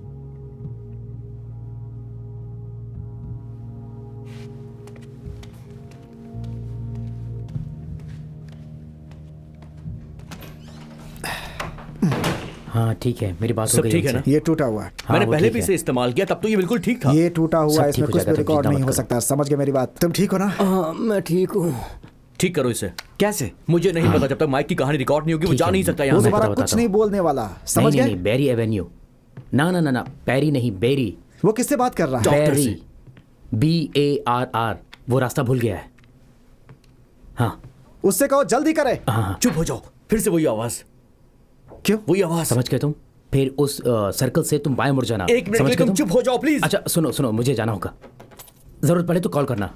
हाँ ठीक है, मेरी बात हो सब गई ठीक है उनसे। ना? ये टूटा हुआ है। हाँ, मैंने वो पहले ठीक भी है। इसे इस्तेमाल किया, तब तो ये बिल्कुल ठीक था। ये टूटा हुआ सब है, ठीक इसमें हो कुछ जाएगा, भी तुम रिकॉर्ड चिंता नहीं मत हो करो। सकता। समझ गए मेरी बात? तुम ठीक हो ना? मैं ठीक हूँ। ठीक करो इसे। कैसे? मुझे नहीं पता, जब तक माइक की कहानी रिकॉर्ड नहीं होगी वो ठीक जा है। नहीं सकता वो यहाँ से। दोबारा बताता कुछ हूँ। नहीं बोलने वाला, समझ नहीं गए? नहीं, बेरी एवेन्यू। ना ना ना ना, पेरी नहीं, बेरी। वो किससे बात कर रहा है? डॉक्टर बेरी, से। BARR। वो रास्ता भूल गया है। हाँ उससे कहो जल्दी करे। हाँ, चुप हो जाओ, फिर से वही आवाज, क्यों? वही आवाज। समझ गए तुम? फिर उस सर्कल से तुम बाएं मुड़ जाना। एक मिनट समझ के लिए गए तुम चुप हो जाओ प्लीज। अच्छा सुनो सुनो, मुझे जाना होगा, जरूरत पड़े तो कॉल करना।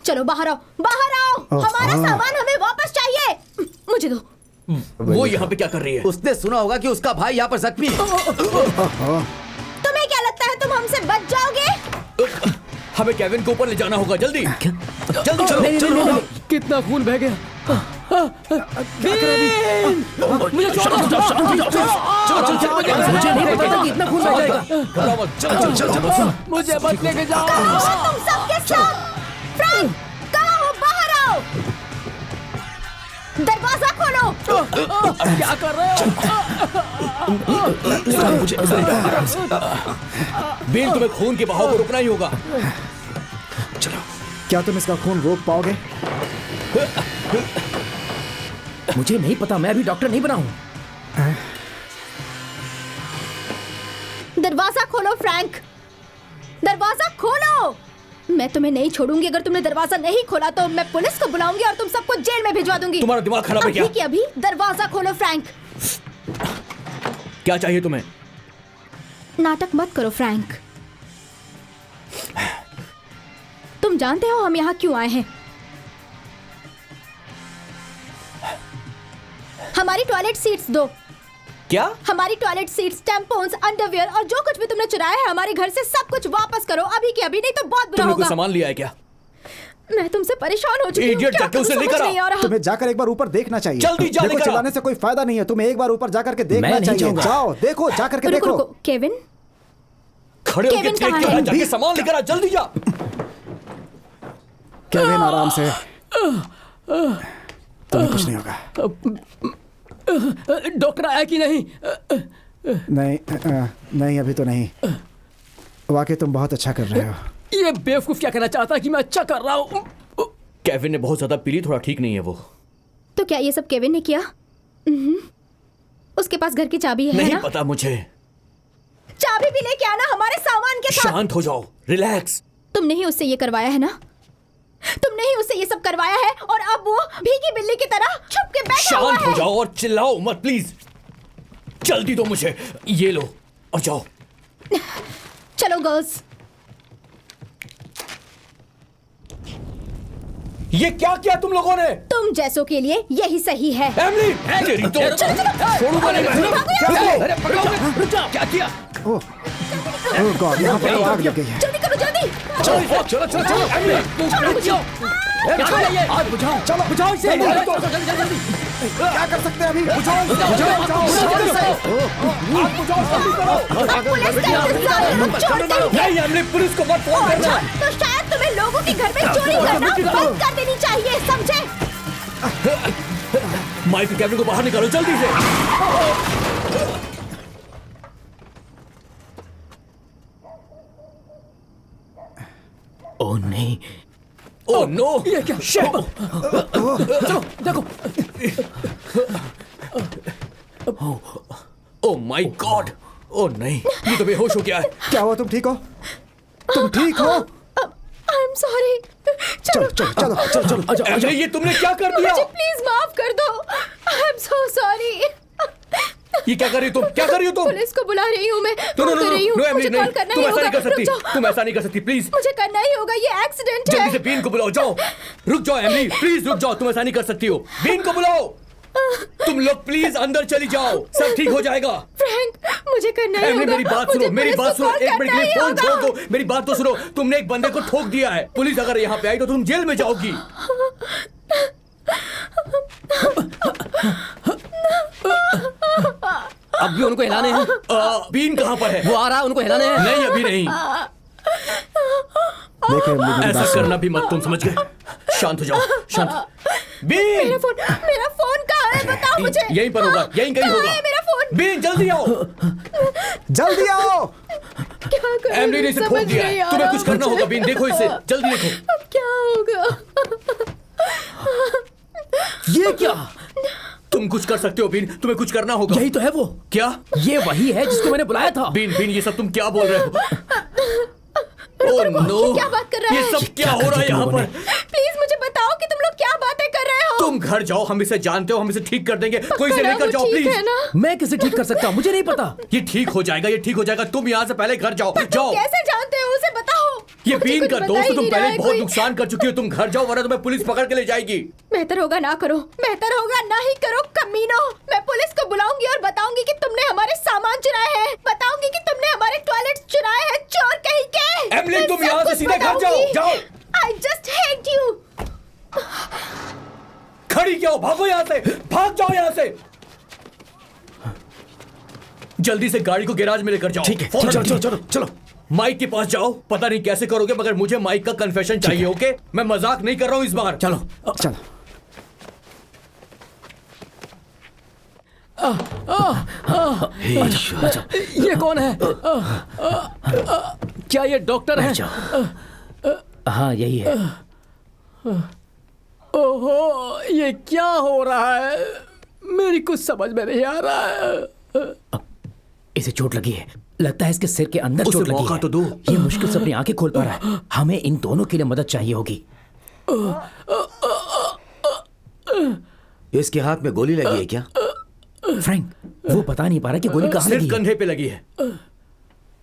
चलो बाहर आओ, बाहर आओ। हमारा सामान हमें वापस चाहिए। मुझे दो। वो यहाँ पे क्या कर रही है? उसने सुना होगा कि उसका भाई यहाँ पर जख्मी है। तुम्हें क्या लगता है तुम हमसे बच जाओगे? हमें केविन को ऊपर ले जाना होगा, जल्दी जल्दी चलो नहीं, चलो। नहीं, नहीं, नहीं, कितना खून बह गया। बीन! मुझे छोड़ो, मुझे नहीं पता था कि इतना खून बह जाएगा। घबराओ मत, चलो चलो चलो। मुझे मत लेके जाओ। तुम सबके साथ। फ्रैंक, कहाँ हो? बाहर आओ। दरवाजा खोलो। क्या कर रहे हो? बीन, तुम्हें खून के बहाव को रुकना ही होगा। क्या तुम इसका खून रोक पाओगे? मुझे नहीं पता, मैं अभी डॉक्टर नहीं बना हूँ। दरवाजा खोलो फ्रैंक, दरवाजा खोलो। मैं तुम्हें नहीं छोड़ूंगी। अगर तुमने दरवाजा नहीं खोला तो मैं पुलिस को बुलाऊंगी और तुम सबको जेल में भिजवा दूंगी। तुम्हारा दिमाग खराब है क्या? अभी की अभी दरवाजा खोलो फ्रैंक। क्या चाहिए तुम्हें? नाटक मत करो फ्रैंक। तुम जानते हो हम यहाँ क्यों आए हैं? हमारी टॉयलेट सीट्स दो। क्या? हमारी टॉयलेट सीट्स, टैम्पॉन्स, अंडरवियर और जो कुछ भी तुमने चुराया है हमारे घर से सब कुछ वापस करो अभी के अभी, नहीं तो बहुत बुरा तुमने कोई होगा। सामान लिया है क्या? मैं तुमसे परेशान हो चुकी हूँ। Idiot, क्या जाके उसे तुम लेकर समझ आओ। नहीं आ रहा? तुम्हें जाकर एक बार ऊपर देखना चाहिए। जल्दी जा, देखो, लेकर आओ। चिल्लाने से कोई फायदा नहीं है। तुम्हें एक बार ऊपर जाकर के देखना मैं नहीं चाहिए। जाऊंगा। जाओ देखो, जाकर के रुको देखो। रुको, केविन खड़े होकर केविन देख कहाँ के है? जाके सामान लेकर आ, जल्दी जा। केविन आराम से, तुम्हें कुछ नहीं होगा। डॉक्टर आया कि नहीं? नहीं नहीं, अभी तो नहीं। वाकई तुम बहुत अच्छा कर रहे हो। ये बेवकूफ क्या कहना चाहता है कि मैं अच्छा कर रहा हूँ? केविन ने बहुत ज्यादा पी ली, थोड़ा ठीक नहीं है वो। तो क्या ये सब केविन ने किया? उसके पास घर की चाबी है नहीं ना? पता मुझे। चाबी भी लेके आना हमारे सामान के साथ। शांत हो जाओ, रिलैक्स। तुमने ही उससे ये करवाया है ना? तुमने ही उससे ये सब करवाया है और अब वो भीगी बिल्ली की तरह छुप के बैठा हुआ शांत हो है। जाओ और चिल्लाओ मत प्लीज। जल्दी दो मुझे, ये लो और जाओ। चलो गर्ल्स। ये क्या किया तुम लोगों ने? तुम जैसों के लिए यही सही है। एमिली, तेरी तो छोड़ूंगा नहीं मैं। अरे पकड़ो, रुक जाओ। क्या किया? ओह गॉड, यहाँ पर तो आग लग गई है। जल्दी करो जल्दी। चलो चलो चलो चलो। आग बुझाओ, चलो बुझाओ इसे। क्या कर सकते हैं अभी? बुझाओ, पुलिस का इंतजार तुम छोड़ते ही नहीं एमिली, पुलिस को मत फोन करना। तो शायद तुम्हें लोगों के घर में चोरी करना बंद कर देनी चाहिए, समझे? माइक केविन को बाहर निकालो जल्दी से। ओह नहीं, ओह नो, ये क्या? चलो देखो। ओह माय गॉड, ओह नहीं, ये तो बेहोश हो गया है। क्या हुआ? तुम ठीक हो? तुम ठीक हो? आई एम सॉरी। चलो चलो चलो चलो चलो। एमिली, ये तुमने क्या कर दिया? मुझे प्लीज माफ कर दो। I am so sorry. ये क्या कर रही हो तुम? क्या कर रही हो तुम? पुलिस को बुला रही हूँ मैं। नो नो फोन नो कर रही हूँ। नो एमिली, मुझे नहीं, कॉल करना तुम ही ऐसा नहीं होगा। कर सकती। रुक जाओ। तुम ऐसा नहीं कर सकती, प्लीज। मुझे करना ही होगा, ये एक्सीडेंट है। जल्दी से बीन को बुलाओ, जाओ। रुक जाओ एमिली, प्लीज रुक जाओ, तुम ऐसा नहीं कर सकती हो। बीन को बुलाओ। तुम लोग प्लीज अंदर चली जाओ, सब ठीक हो जाएगा। फ्रैंक, मुझे करना ही होगा। मेरी बात सुनो, मेरी बात सुनो, एक मिनट के लिए फोन छोड़ दो, मेरी बात तो सुनो। तुमने एक बंदे को ठोक दिया है, पुलिस अगर यहाँ पे आई तो तुम जेल में जाओगी। अब भी उनको हिलाने हैं। बीन कहाँ पर है? वो आ रहा है, उनको हिलाने हैं। नहीं, अभी नहीं। देखिए एमिली, मेरी ऐसा बात सुनो। करना भी मत, तुम समझ गए? शांत हो जाओ, शांत। बीन, मेरा फोन कहाँ है? बताओ मुझे। यहीं पर होगा, यहीं कहीं कहाँ होगा। है मेरा फोन? बीन जल्दी आओ। जल्दी आओ। क्या करूं? एमिली ने इसे ठोक समझ दिया नहीं है, आ तुम्हें रहा कुछ करना मुझे। होगा। बीन देखो इसे, जल्दी देखो। अब क्या होगा? ये क्या? तुम कुछ कर सकते हो बीन, तुम्हें कुछ करना होगा। यही तो है वो। क्या? ये वही है जिसको मैंने बुलाया था। बीन बीन ये सब तुम क्या बोल रहे हो? ओह नो, क्या बात कर रहा ये है? सब क्या हो रहा है यहाँ पर? प्लीज मुझे बताओ कि तुम लोग क्या बातें कर रहे हो। तुम घर जाओ, हम इसे जानते हो, हम इसे ठीक कर देंगे। कोई इसे ना, लेकर वो जाओ ठीक प्लीज। है ना? मैं कैसे ठीक कर सकता हूँ? मुझे नहीं पता। ये ठीक हो जाएगा, ये ठीक हो जाएगा। तुम यहाँ से पहले घर जाओ, तुम जाओ। कैसे जानते हो? उसे बताओ। ये मुझे बीन कुछ का बता दोस्त, ही तुम नहीं रहा पहले है बहुत कोई। नुकसान कर चुकी हो। तुम घर जाओ वरना तुम्हें पुलिस पकड़ के ले जाएगी। बेहतर होगा ना करो, बेहतर होगा ना ही करो कमीनो। मैं पुलिस को बुलाऊंगी और बताऊंगी कि तुमने हमारे सामान चुराए हैं, बताऊंगी कि तुमने हमारे टॉयलेट चुराए हैं, चोर कहीं के। एमिली, तुम यहाँ से सीधे घर जाओ, जाओ। I just hate you. खड़ी क्यों? भागो यहाँ से, भाग जाओ यहाँ से। जल्दी से गाड़ी को गैराज में लेकर जाओ। ठीक है, फौरन चलो, चलो चलो, चलो। माइक के पास जाओ। पता नहीं कैसे करोगे मगर मुझे माइक का कन्फेशन चाहिए, ओके? मैं मजाक नहीं कर रहा हूँ इस बार। चलो। चलो। ये कौन है? क्या ये डॉक्टर है? हाँ यही है। ओहो, ये क्या हो रहा है? मेरी कुछ समझ में नहीं आ रहा है। इसे चोट लगी है, लगता है इसके सिर के अंदर उसे चोट लगी मौका है। तो दो। ये मुश्किल से अपनी आंखें खोल पा रहा है। हमें इन दोनों के लिए मदद चाहिए होगी। इसके हाथ में गोली लगी है क्या? फ्रैंक, वो बता नहीं पा रहा कि गोली कहाँ लगी सिर्फ है। कंधे पे लगी है।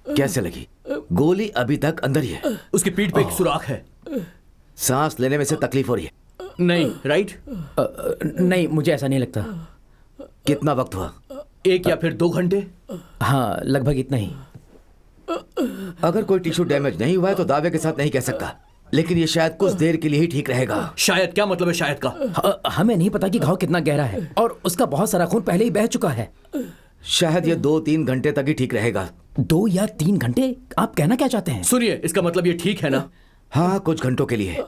कैसे लगी? गोली अभी तक अंदर ही है। उसकी पीठ पे एक सुराख है। सांस लेने में से तकलीफ हो रही है। नहीं, राइट? नहीं, मुझे ऐसा नहीं लगता। कितना वक्त हुआ? 1 या फिर 2 घंटे। हाँ, लगभग इतना ही। अगर कोई टिश्यू डैमेज नहीं हुआ है तो दावे के साथ नहीं कह सकता, लेकिन ये शायद कुछ देर के लिए ही ठीक रहेगा। शायद, क्या मतलब है शायद का? हमें नहीं पता कि घाव कितना गहरा है और उसका बहुत सारा खून पहले ही बह चुका है। शायद ये 2-3 घंटे तक ही ठीक रहेगा। 2 या 3 घंटे? आप कहना क्या चाहते हैं? सुनिए, इसका मतलब ये ठीक है ना? हाँ, कुछ घंटों के लिए।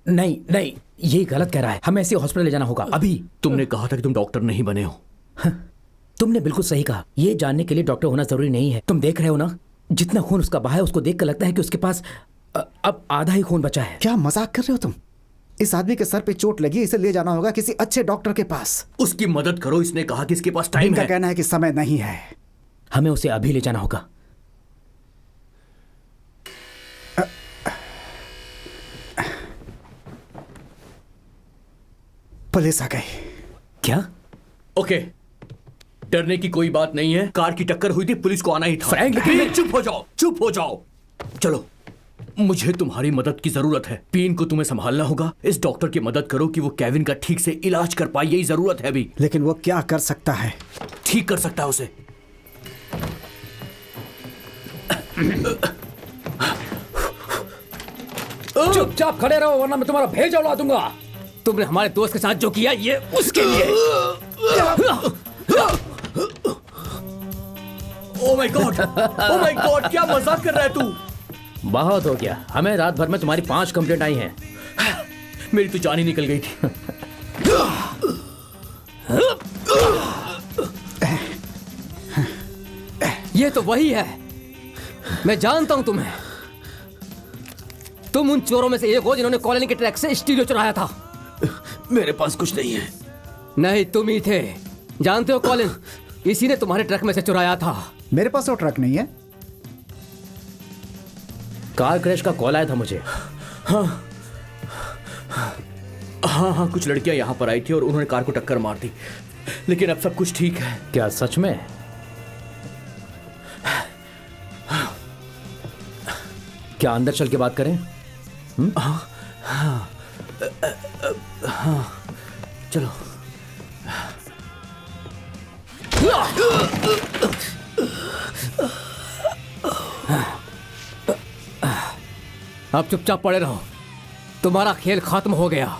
नहीं नहीं, ये गलत कह रहा है। हमें इसे हॉस्पिटल ले जाना होगा अभी। तुमने कहा था कि तुम डॉक्टर नहीं बने हो। तुमने बिल्कुल सही कहा। ये जानने के लिए डॉक्टर होना जरूरी नहीं है। तुम देख रहे हो ना, जितना खून उसका बहा है उसको देखकर लगता है कि उसके पास अब आधा ही खून बचा है। क्या मजाक कर रहे हो तुम? इस आदमी के सर पे चोट लगी, इसे ले जाना होगा किसी अच्छे डॉक्टर के पास। उसकी मदद करो, इसने कहा कि इसके पास टाइम इनका है। कहना है कि समय नहीं है। हमें उसे अभी ले जाना होगा। पुलिस आ गई। क्या? ओके, डरने की कोई बात नहीं है। कार की टक्कर हुई थी, पुलिस को आना ही था। फ्रैंक, पीन, चुप हो जाओ, चुप हो जाओ। चलो, मुझे तुम्हारी मदद की जरूरत है। पीन को तुम्हें संभालना होगा। इस डॉक्टर की मदद करो कि वो केविन का ठीक से इलाज कर पाए, यही जरूरत है अभी। लेकिन वो क्या कर सकता है? ठीक कर सकता है उसे। चुपचाप खड़े रहो वरना मैं तुम्हारा भेजा उड़ा दूंगा। तुमने हमारे दोस्त के साथ जो किया ये उसके लिए। Oh my God, oh my God, क्या मजाक कर रहा है तू? बहुत हो गया। हमें रात भर में तुम्हारी 5 कंप्लेंट आई हैं। मेरी तो जान ही निकल गई थी। ये तो वही है। मैं जानता हूं तुम्हें। तुम उन चोरों में से एक हो जिन्होंने कॉलोनी के ट्रक से स्टीरियो चुराया था। मेरे पास कुछ नहीं है। नहीं, तुम ही थे। जानते हो कॉलिन, इसी ने तुम्हारे ट्रक में से चुराया था। मेरे पास वो ट्रक नहीं है। कार क्रैश का कॉल आया था मुझे। हाँ, कुछ लड़कियां यहाँ पर आई थी और उन्होंने कार को टक्कर मार दी, लेकिन अब सब कुछ ठीक है। क्या सच में? क्या अंदर चल के बात करें? चलो। अब चुपचाप पड़े रहो, तुम्हारा खेल खत्म हो गया।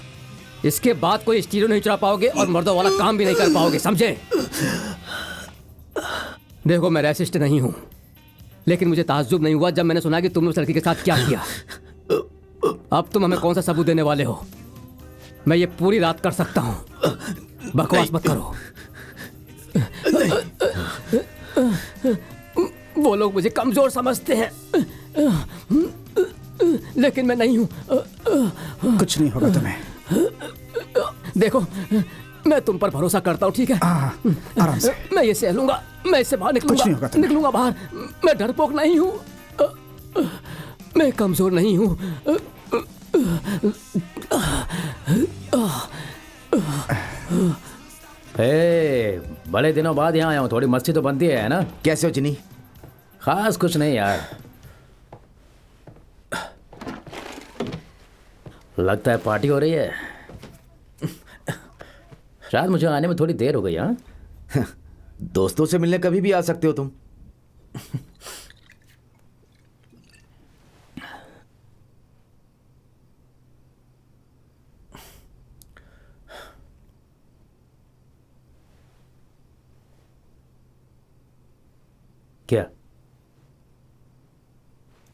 इसके बाद कोई स्टीरियो नहीं चला पाओगे और मर्दों वाला काम भी नहीं कर पाओगे, समझे? देखो मैं रेसिस्ट नहीं हूं, लेकिन मुझे ताज्जुब नहीं हुआ जब मैंने सुना कि तुमने उस लड़की के साथ क्या किया। अब तुम हमें कौन सा सबूत देने वाले हो? मैं ये पूरी रात कर सकता हूं, बकवास मत करो। वो लोग मुझे कमजोर समझते हैं, लेकिन मैं नहीं हूं। कुछ नहीं होगा तुम्हें। देखो मैं तुम पर भरोसा करता हूँ, ठीक है? आराम से। मैं ये सह लूंगा, मैं इससे बाहर कुछ नहीं होगा तुम्हें। निकलूंगा बाहर। मैं डरपोक नहीं हूँ, मैं कमजोर नहीं हूँ। बड़े दिनों बाद यहाँ आया हूँ, थोड़ी मस्ती तो बनती है ना? कैसे हो जिनी? खास कुछ नहीं यार, लगता है पार्टी हो रही है। शायद मुझे आने में थोड़ी देर हो गई। हाँ, दोस्तों से मिलने कभी भी आ सकते हो तुम। क्या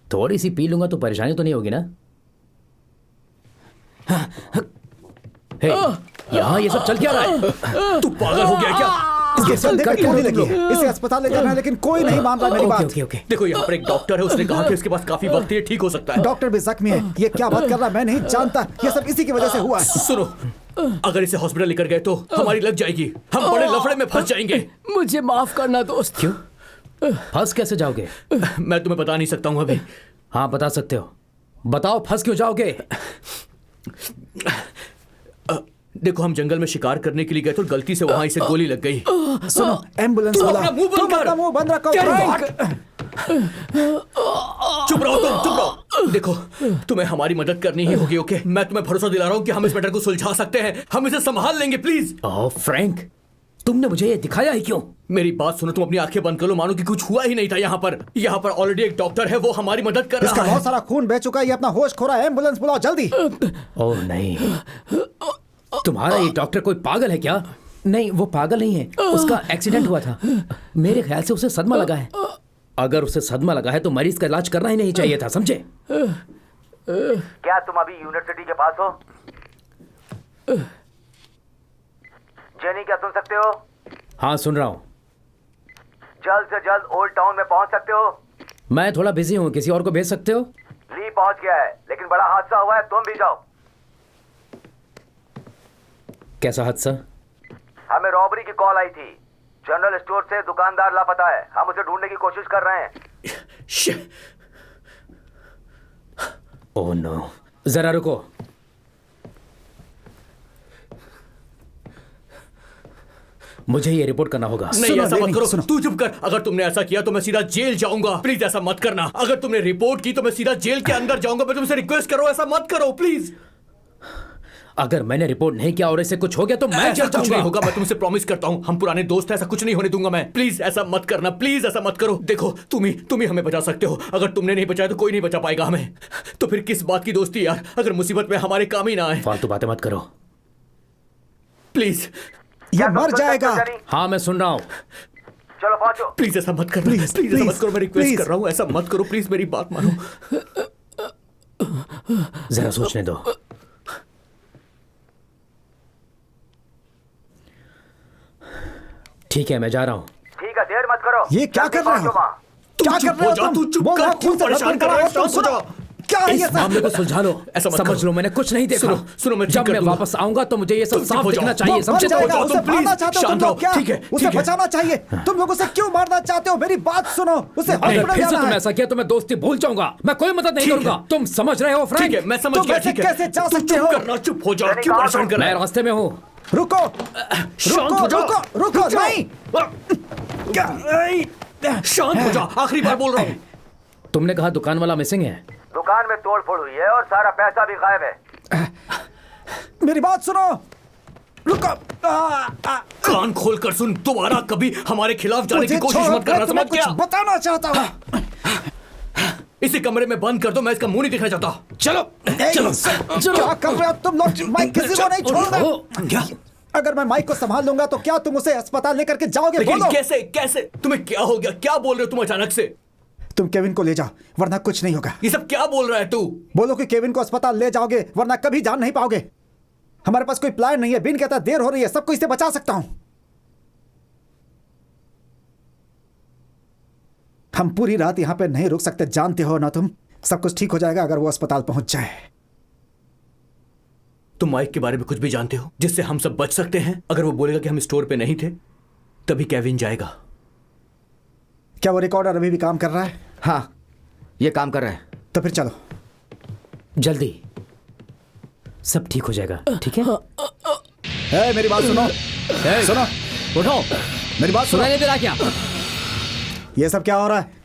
थोड़ी सी पी लूंगा तो परेशानी तो नहीं होगी ना? हे, यहाँ ये सब चल क्या रहा है? तू पागल हो गया क्या? इसके संदेह पे गोली लगी है। इसे अस्पताल ले जाना है, लेकिन कोई नहीं मान रहा मेरी बात। Okay okay. देखो यहाँ पर एक डॉक्टर है, उसने कहा कि उसके पास काफी वक्त है, ये ठीक हो सकता है। डॉक्टर भी जख्मी है। ये क्या बात कर रहा है मैं नहीं जानता। ये सब इसी की वजह से हुआ है। सुनो, अगर इसे हॉस्पिटल लेकर गए तो हमारी लग जाएगी, हम बड़े लफड़े में फंस जाएंगे। मुझे माफ करना दोस्त। क्यों? फंस कैसे जाओगे? मैं तुम्हें बता नहीं सकता हूँ अभी। हाँ बता सकते हो, बताओ फंस क्यों जाओगे? देखो हम जंगल में शिकार करने के लिए गए तो गलती से वहां इसे गोली लग गई। सुनो, एम्बुलेंस बुला। अपना मुंह बंद तुम कर। अपना मुंह बंद रखो। चुप रहो तुम, चुप रहो। देखो तुम्हें हमारी मदद करनी ही होगी, ओके? मैं तुम्हें भरोसा दिला रहा हूँ कि हम इस मैटर को सुलझा सकते हैं, हम इसे संभाल लेंगे, प्लीज। ओह फ्रैंक, तुमने मुझे ये दिखाया ही क्यों? मेरी बात सुनो, तुम अपनी आंखें बंद कर लो, मानो कि कुछ हुआ ही नहीं था। यहाँ पर ऑलरेडी एक डॉक्टर है, वो हमारी मदद कर इसका रहा है। बहुत सारा खून बह चुका है। ये अपना होश खो रहा है। एम्बुलेंस बुलाओ जल्दी। ओह नहीं, तुम्हारा ये डॉक्टर कोई पागल है क्या? नहीं, वो पागल नहीं है, उसका एक्सीडेंट हुआ था। मेरे ख्याल से उसे सदमा लगा है। अगर उसे सदमा लगा है तो मरीज का इलाज करना ही नहीं चाहिए था, समझे? क्या तुम अभी यूनिवर्सिटी के पास हो? जेनी, क्या सुन सकते हो? हाँ सुन रहा हूँ। जल्द से जल्द ओल्ड टाउन में पहुंच सकते हो? मैं थोड़ा बिजी हूँ, किसी और को भेज सकते हो? ली पहुंच गया है, लेकिन बड़ा हादसा हुआ है, तुम भी जाओ। कैसा हादसा? हमें रॉबरी की कॉल आई थी। जनरल स्टोर से दुकानदार लापता है, हम उसे ढूंढने की कोशिश कर रहे हैं। ओह नो, जरा रुको। मुझे ये रिपोर्ट करना होगा। नहीं सुनो, ऐसा मत नहीं, करो, सुनो। तू चुप कर। अगर तुमने ऐसा किया तो मैं सीधा जेल जाऊंगा, प्लीज ऐसा मत करना। अगर तुमने रिपोर्ट की तो मैं सीधा जेल के अंदर जाऊंगा। मैं तुमसे रिक्वेस्ट करो, ऐसा मत करो प्लीज। अगर मैंने रिपोर्ट नहीं किया और इसे कुछ हो गया तो मैं ऐसा जेल कुछ नहीं जाऊंगा। होगा, मैं तुमसे प्रॉमिस करता हूँ। हम पुराने दोस्त हैं, ऐसा कुछ नहीं होने दूंगा मैं। प्लीज ऐसा मत करना, प्लीज ऐसा मत करो। देखो तुम ही हमें बचा सकते हो। अगर तुमने नहीं बचाया तो कोई नहीं बचा पाएगा हमें। तो फिर किस बात की दोस्ती यार, अगर मुसीबत में हमारे काम ही ना आए। फालतू बातें मत करो। प्लीज ये मर जाएगा। हाँ मैं सुन रहा हूँ। चलो पहुंचो। प्लीज ऐसा मत करना, Please, प्लीज ऐसा मत please, करो। मैं रिक्वेस्ट please. कर रहा हूँ, ऐसा मत करो प्लीज, मेरी बात मानो। जरा सोचने दो। ठीक है मैं जा रहा हूँ। ठीक है, देर मत करो। ये क्या जल्दी कर रहे पहुंचो हो? वहाँ। क्या चुप कर रहे हो हो जा, तुम? तू चुप बोल कर, रहा क्यों खून से परेशान लपट कर रहा है? रहा हो, शांत हो जा। क्या है इस ये सब? मामले को सुलझा लो। ऐसा मत समझ करो। लो मैंने कुछ नहीं देखा। सुनो, मैं ठीक जब कर मैं दूंगा। वापस आऊंगा तो मुझे ये सब तुम चुप साफ हो दिखना जाओ। चाहिए, वो मर समझे? जाएगा, जाओ, उसे तुम मारना please, चाहते हो तुम शांत लोग रहो। क्या? ठीक है, उसे ठीक है। बचाना चाहिए। तुम लोग उसे क्यों मारना चाहते हो? मेरी बात सुनो, उसे अगर हॉस्पिटल फिर से जाना तुम है। ऐसा किया तो मैं दोस्ती भूल जाऊंगा। मैं कोई मदद नहीं ठीक है। करूंगा। तुम समझ रहे हो ठीक फ्रैंक? है, मैं समझ तुम गया। ऐसे ठीक है, कैसे जा तुम सकते चुप हो? करना, चुप हो जाओ। क्यों परेशान कर रहा मैं है? रास्ते में हूँ। रुको, शांत रुको, हो जाओ। रुको, रुको, नहीं। शांत हो जाओ, आखिरी बार बोल रहा हूँ। तुमने कहा दुकान वाला मिसिंग है। दुकान में तोड़फोड़ हुई है और सारा पैसा भी गायब है। मेरी बात सुनो, रुको। कान खोल कर सुन, दोबारा कभी हमारे खिलाफ जाने की मुझे कोशिश छोड़ो, मत करना, मैं तुम्हें समझ कुछ गया? बताना चाहता हूँ। इसी कमरे में बंद कर दो, मैं इसका मुंह नहीं दिखना चाहता। चलो चलो क्या कर रहे हो तुम लोग? मैं किसी को नहीं छोड़ूंगा। क्या? अगर मैं माइक को संभाल लूंगा तो क्या तुम उसे अस्पताल लेकर के जाओगे? लेकिन बोलो। कैसे कैसे? तुम्हें क्या हो गया? क्या बोल रहे हो तुम अचानक से? तुम केविन को ले जाओ वरना कुछ नहीं होगा। ये सब क्या बोल रहा है तू? बोलो कि केविन को अस्पताल ले जाओगे वरना कभी जान नहीं पाओगे। हमारे पास कोई प्लान नहीं है। बिन कहता देर हो रही है, सबको इससे बचा सकता हूं। हम पूरी रात यहां पे नहीं रुक सकते, जानते हो ना तुम। सब कुछ ठीक हो जाएगा अगर वो अस्पताल पहुंच जाए। तुम माइक के बारे में कुछ भी जानते हो जिससे हम सब बच सकते हैं? अगर वो बोलेगा कि हम स्टोर पे नहीं थे तभी केविन जाएगा। क्या वो रिकॉर्डर अभी भी काम कर रहा है? हाँ, ये काम कर रहा है। तो फिर चलो। जल्दी, सब ठीक हो जाएगा, ठीक है? मेरी बात सुनो। सुनो, उठो। मेरी बात सुनो। सुनाई नहीं दे रहा क्या? ये सब क्या हो रहा है?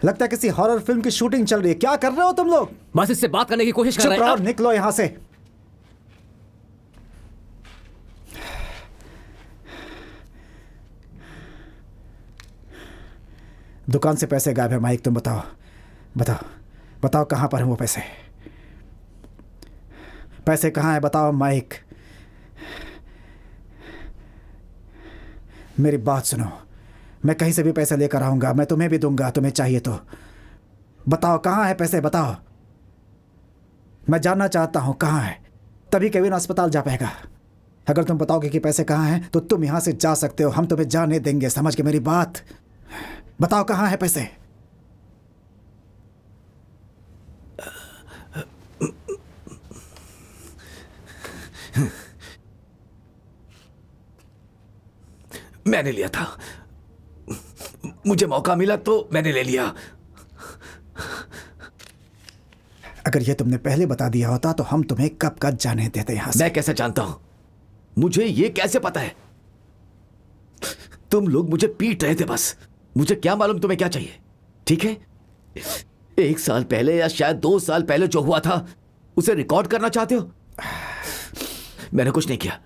लगता है किसी हॉरर फिल्म की शूटिंग चल रही है। क्या कर रहे हो तुम लोग? बस इससे बात करने की कोशिश कर चुप रहे रहो हैं। और निकलो यहां से। दुकान से पैसे गायब है। माइक तुम बताओ, बताओ, बताओ कहां पर हैं वो पैसे? पैसे कहां है बताओ माइक। मेरी बात सुनो, मैं कहीं से भी पैसे लेकर आऊंगा, मैं तुम्हें भी दूंगा, तुम्हें चाहिए तो। बताओ कहां है पैसे, बताओ। मैं जानना चाहता हूं कहां है, तभी केविन अस्पताल जा पाएगा। अगर तुम बताओगे कि पैसे कहां हैं तो तुम यहां से जा सकते हो, हम तुम्हें जाने देंगे। समझ के मेरी बात? बताओ कहां है पैसे। मैंने लिया था, मुझे मौका मिला तो मैंने ले लिया। अगर ये तुमने पहले बता दिया होता तो हम तुम्हें कब का जाने देते यहां से। मैं कैसे जानता हूं? मुझे ये कैसे पता है? तुम लोग मुझे पीट रहे थे बस। मुझे क्या मालूम तुम्हें क्या चाहिए? ठीक है, 1 साल पहले या शायद 2 साल पहले जो हुआ था उसे रिकॉर्ड करना चाहते हो? मैंने कुछ नहीं किया,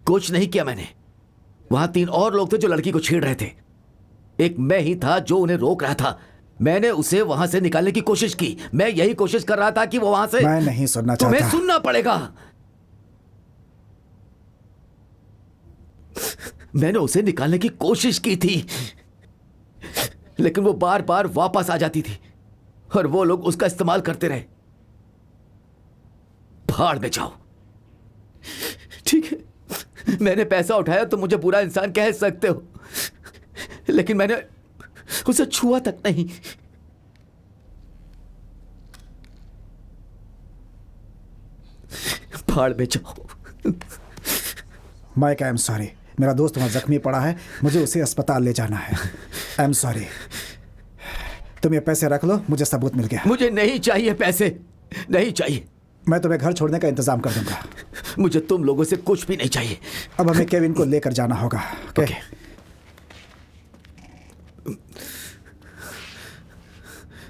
कुछ नहीं किया मैंने। वहां 3 और लोग थे जो लड़की को छेड़ रहे थे। एक मैं ही था जो उन्हें रोक रहा था। मैंने उसे वहां से निकालने की कोशिश की। मैं यही कोशिश कर रहा था कि वो वहां से। मैं नहीं सुनना चाहता। तुम्हें सुनना पड़ेगा। मैंने उसे निकालने की कोशिश की थी लेकिन वो बार बार वापस आ जाती थी और वो लोग उसका इस्तेमाल करते रहे। भाड़ में जाओ। ठीक है, मैंने पैसा उठाया तो मुझे बुरा इंसान कह सकते हो, लेकिन मैंने उसे छुआ तक नहीं। भाड़ में जाओ। Mike, I am sorry. मेरा दोस्त वहां जख्मी पड़ा है, मुझे उसे अस्पताल ले जाना है। आई एम सॉरी। तुम ये पैसे रख लो, मुझे सबूत मिल गया। मुझे नहीं चाहिए पैसे, नहीं चाहिए। मैं तुम्हें घर छोड़ने का इंतजाम कर दूंगा। मुझे तुम लोगों से कुछ भी नहीं चाहिए। अब हमें केविन को लेकर जाना होगा। ओके।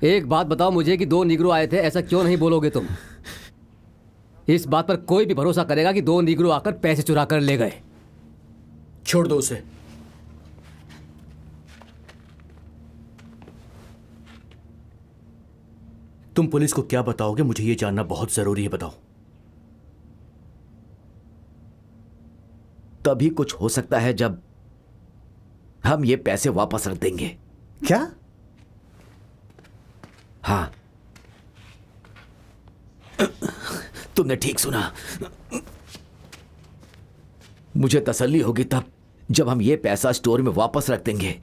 एक बात बताओ मुझे कि 2 निग्रो आए थे, ऐसा क्यों नहीं बोलोगे तुम? इस बात पर कोई भी भरोसा करेगा कि 2 निग्रो आकर पैसे चुरा कर ले गए। छोड़ दो उसे। तुम पुलिस को क्या बताओगे? मुझे ये जानना बहुत जरूरी है, बताओ। तभी कुछ हो सकता है जब हम ये पैसे वापस रख देंगे। क्या? हाँ, तुमने ठीक सुना। मुझे तसल्ली होगी तब जब हम ये पैसा स्टोर में वापस रख देंगे।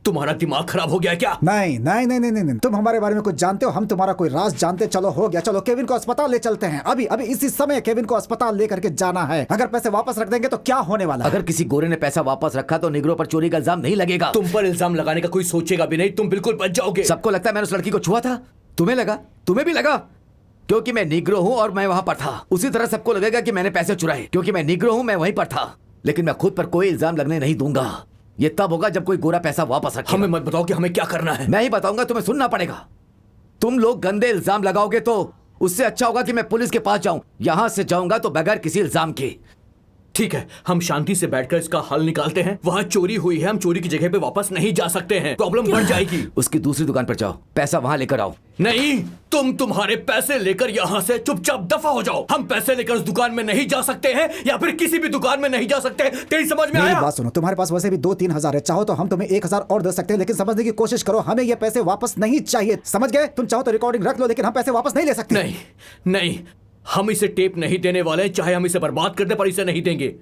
तुम्हारा दिमाग खराब हो गया क्या? नहीं नहीं नहीं नहीं नहीं, तुम हमारे बारे में कुछ जानते हो, हम तुम्हारा कोई राज जानते। चलो हो गया, चलो केविन को अस्पताल ले चलते हैं। अभी अभी इसी समय केविन को अस्पताल लेकर के जाना है। अगर पैसे वापस रख देंगे तो क्या होने वाला है? अगर किसी गोरे ने पैसा वापस रखा तो निगरों पर चोरी का इल्जाम नहीं लगेगा। तुम पर इल्जाम लगाने का कोई सोचेगा भी नहीं, तुम बिल्कुल बच जाओगे। सबको लगता है मैंने उस लड़की को छुआ था। तुम्हें लगा? तुम्हें भी लगा? क्योंकि मैं निग्रो हूं और मैं वहां पर था। उसी तरह सबको लगेगा कि मैंने पैसे चुराए। क्योंकि मैं निग्रो हूं, मैं वहीं पर था। लेकिन मैं खुद पर कोई इल्जाम लगने नहीं दूंगा। ये तब होगा जब कोई गोरा पैसा वापस रखे। हमें मत बताओ कि हमें क्या करना है। मैं ही बताऊंगा, तुम्हें सुनना पड़ेगा। तुम लोग गंदे इल्जाम लगाओगे तो उससे अच्छा होगा कि मैं पुलिस के पास जाऊं। यहां से जाऊंगा तो बगैर किसी इल्जाम के। ठीक है, हम शांति से बैठकर इसका हल निकालते हैं। वहाँ चोरी हुई है, हम चोरी की जगह पे वापस नहीं जा सकते हैं, प्रॉब्लम बढ़ जाएगी। उसकी दूसरी दुकान पर जाओ, पैसा वहां लेकर आओ। नहीं, तुम तुम्हारे पैसे लेकर यहाँ से चुपचाप दफा हो जाओ। हम पैसे लेकर उस दुकान में नहीं जा सकते हैं या फिर किसी भी दुकान में नहीं जा सकते। तेरी समझ में मेरी आया? बात सुनो, तुम्हारे पास वैसे भी 2-3 हजार है, चाहो तो हम तुम्हें 1,000 और दे सकते हैं, लेकिन समझने की कोशिश करो, हमें ये पैसे वापस नहीं चाहिए, समझ गए? तुम चाहो तो रिकॉर्डिंग रख लो, लेकिन हम पैसे वापस नहीं ले सकते। नहीं नहीं, हम इसे टेप नहीं देने वाले, चाहे हम इसे बर्बाद कर दे पर इसे नहीं देंगे।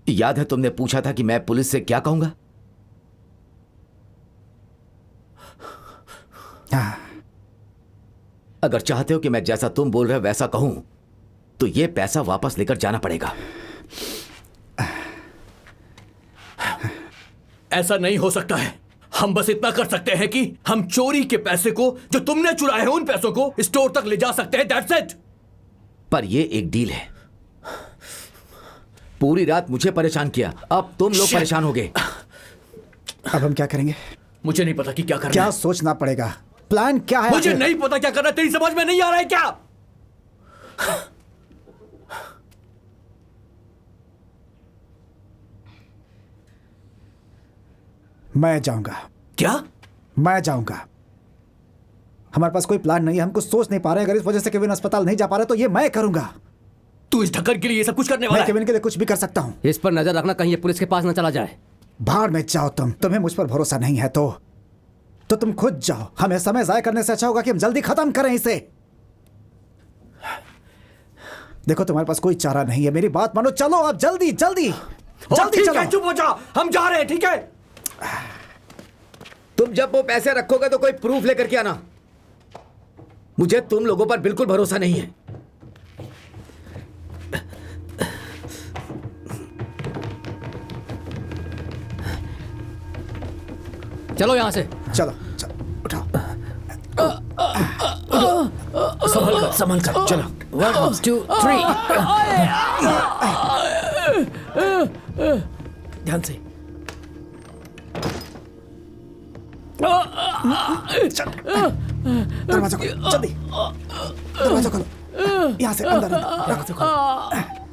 याद है तुमने पूछा था कि मैं पुलिस से क्या कहूंगा? अगर चाहते हो कि मैं जैसा तुम बोल रहे हो वैसा कहूं तो ये पैसा वापस लेकर जाना पड़ेगा। ऐसा नहीं हो सकता है। हम बस इतना कर सकते हैं कि हम चोरी के पैसे को, जो तुमने चुराए हैं, उन पैसों को स्टोर तक ले जा सकते हैं। That's it. पर ये एक डील है। पूरी रात मुझे परेशान किया, अब तुम लोग परेशान हो गए। अब हम क्या करेंगे? मुझे नहीं पता कि क्या करना क्या है। सोचना पड़ेगा? प्लान क्या है? मुझे नहीं पता क्या करना है। तेरी समझ में नहीं आ रहा है क्या? मैं जाऊंगा। क्या? मैं जाऊंगा। हमारे पास कोई प्लान नहीं है, हम कुछ सोच नहीं पा रहे। अगर इस वजह से केविन अस्पताल नहीं जा पा रहे तो ये मैं करूंगा। तू इस ढक्कन के लिए ये सब कुछ करने वाला मैं है? केविन के लिए कुछ भी कर सकता हूं। इस पर नजर रखना, कहीं ये पुलिस के पास न चला जाए। भाड़ में जाओ तुम। तुम्हें मुझ पर भरोसा नहीं है तो तुम खुद जाओ। हमें समय जाया करने से अच्छा होगा कि हम जल्दी खत्म करें इसे। देखो, तुम्हारे पास कोई चारा नहीं है, मेरी बात मानो। चलो अब जल्दी जल्दी जल्दी ठीक चलो। है, चुप हो जा, हम जा रहे हैं। ठीक है, तुम जब वो पैसे रखोगे तो कोई प्रूफ लेकर के आना। मुझे तुम लोगों पर बिल्कुल भरोसा नहीं है। चलो यहाँ से। चलो चलो, उठाओ। संभल कर चलो। 1 2 3 ध्यान से। दरवाजा खोलो जल्दी। दरवाजा खोलो, यहाँ से अंदर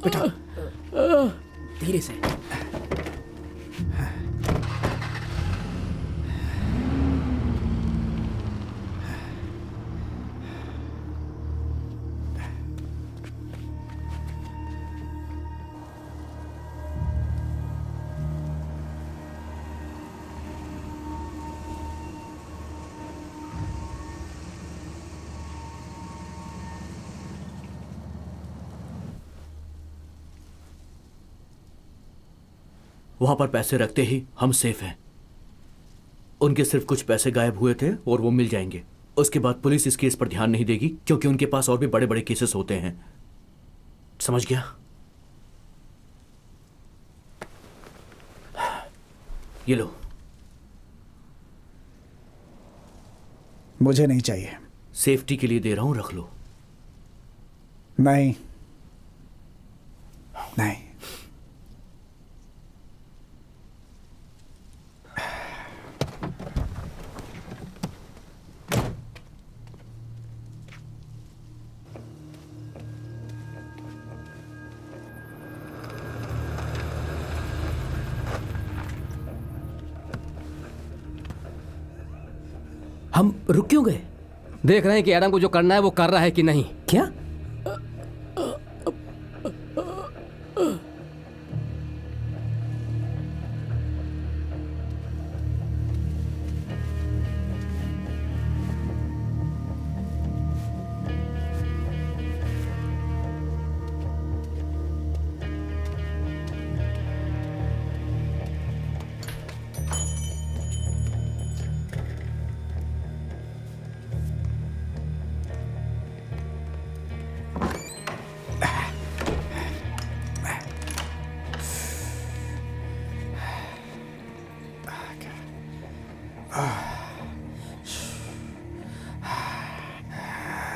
बैठो। धीरे से। वहां पर पैसे रखते ही हम सेफ हैं। उनके सिर्फ कुछ पैसे गायब हुए थे और वो मिल जाएंगे। उसके बाद पुलिस इस केस पर ध्यान नहीं देगी क्योंकि उनके पास और भी बड़े बड़े केसेस होते हैं। समझ गया? ये लो। मुझे नहीं चाहिए। सेफ्टी के लिए दे रहा हूं, रख लो। नहीं नहीं। हम रुक क्यों गए? देख रहे हैं कि एडम को जो करना है वो कर रहा है कि नहीं। क्या?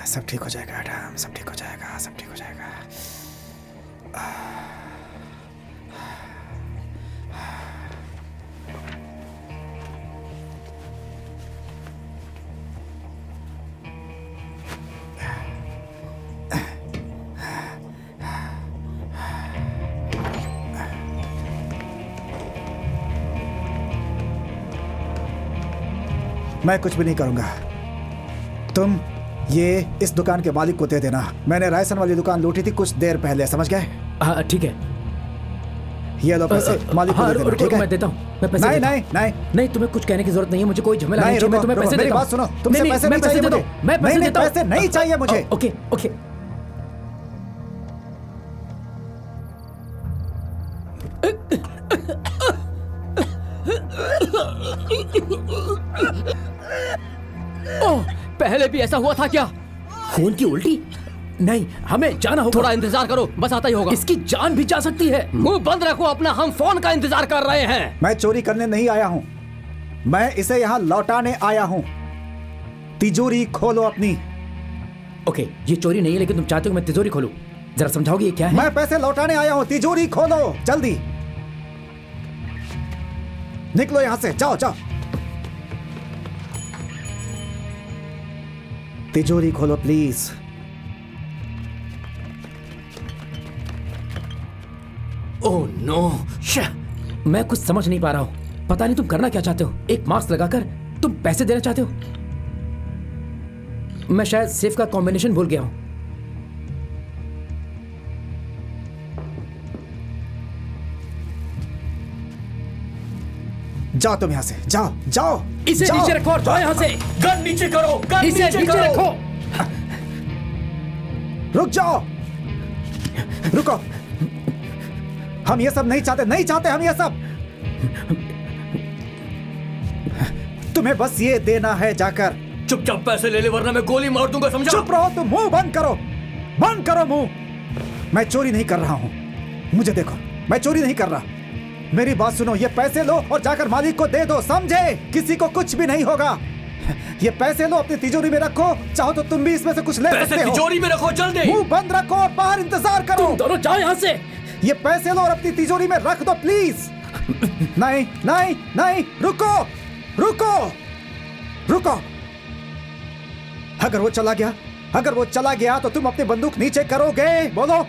सब ठीक हो जाएगा एडम, सब ठीक हो जाएगा, सब ठीक हो जाएगा। मैं कुछ भी नहीं करूंगा। तुम ये इस दुकान के मालिक को दे देना। मैंने रायसन वाली दुकान लूटी थी कुछ देर पहले, समझ गए? हाँ ठीक है। ये लो पैसे, मालिक को हाँ, दे देना, रुको, ठीक है? मैं देता हूँ, मैं पैसे नहीं देता हूँ। नहीं नहीं नहीं, तुम्हें कुछ कहने की जरूरत नहीं है, मुझे कोई झमेला नहीं, नहीं चाहिए, मैं रुको, तुम्हें रुको, पैसे मेरी देता बात हूँ। सुनो, तुमसे पैसे नहीं चाहिए देता मुझे। हूँ, मैं पैसे नहीं, देता हूँ। पैसे नहीं चाहिए मुझे। Okay okay. ओह, पहले भी ऐसा हुआ था क्या? खून की उल्टी? नहीं, हमें जाना होगा। थोड़ा इंतजार करो, बस आता ही होगा। इसकी जान भी जा सकती है। मुंह बंद रखो अपना, हम फोन का इंतजार कर रहे हैं। मैं चोरी करने नहीं आया हूं, मैं इसे यहाँ लौटाने आया हूं। तिजोरी खोलो अपनी। ओके, ये चोरी नहीं है, लेकिन तुम चाहते हो मैं तिजोरी खोलूं? जरा समझाओगे ये क्या है? मैं पैसे लौटाने आया हूं, तिजोरी खोलो जल्दी। निकलो यहां से, जाओ जाओ। तिजोरी खोलो प्लीज। ओह नो, मैं कुछ समझ नहीं पा रहा हूं। पता नहीं तुम करना क्या चाहते हो। एक मास्क लगाकर तुम पैसे देना चाहते हो? मैं शायद सेफ का कॉम्बिनेशन भूल गया हूं। जाओ तुम यहां से, जाओ जाओ। इसे जाओ। नीचे रखो और जाओ यहां से। गन नीचे करो, गन इसे नीचे रखो। रुक जाओ, रुको। हम ये सब नहीं चाहते, नहीं चाहते हम ये सब। तुम्हें बस ये देना है जाकर। चुपचाप पैसे ले ले वरना मैं गोली मार दूंगा, समझा? चुप रहो तुम, मुंह बंद करो, बंद करो मुंह। मैं चोरी नहीं कर रहा हूं, मुझे देखो, मैं चोरी नहीं कर रहा। मेरी बात सुनो, ये पैसे लो और जाकर मालिक को दे दो, समझे? किसी को कुछ भी नहीं होगा। ये पैसे लो, अपनी तिजोरी में रखो, चाहो तो तुम भी इसमें से कुछ ले सकते हो। तिजोरी में रखो जल्दी। मुंह बंद रखो और बाहर इंतजार करो। तुम दोनों जाओ यहां से। ये पैसे लो और अपनी तिजोरी में रख दो प्लीज। नहीं नहीं नहीं, रुको रुको रुको। अगर वो चला गया, अगर वो चला गया तो तुम अपनी बंदूक नीचे करोगे? बोलो,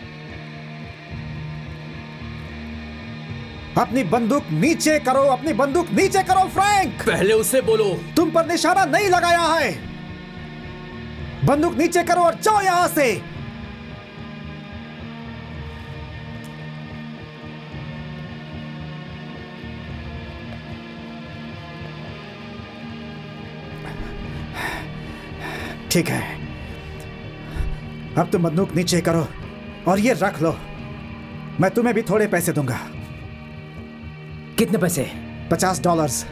अपनी बंदूक नीचे करो, अपनी बंदूक नीचे करो फ्रैंक। पहले उसे बोलो। तुम पर निशाना नहीं लगाया है। बंदूक नीचे करो और जाओ यहां से। ठीक है, अब तुम बंदूक नीचे करो और ये रख लो। मैं तुम्हें भी थोड़े पैसे दूंगा। कितने पैसे? $50।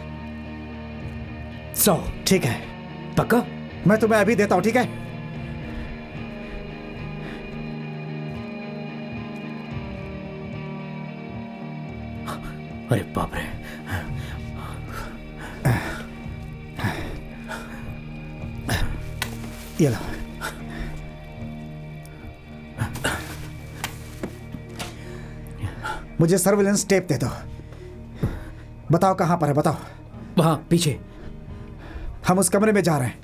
100। ठीक है, पक्का? मैं तुम्हें अभी देता हूं, ठीक है? अरे बाप रे। ये लो। मुझे सर्विलेंस टेप दे दो। बताओ कहां पर है, बताओ। वहां पीछे। हम उस कमरे में जा रहे हैं।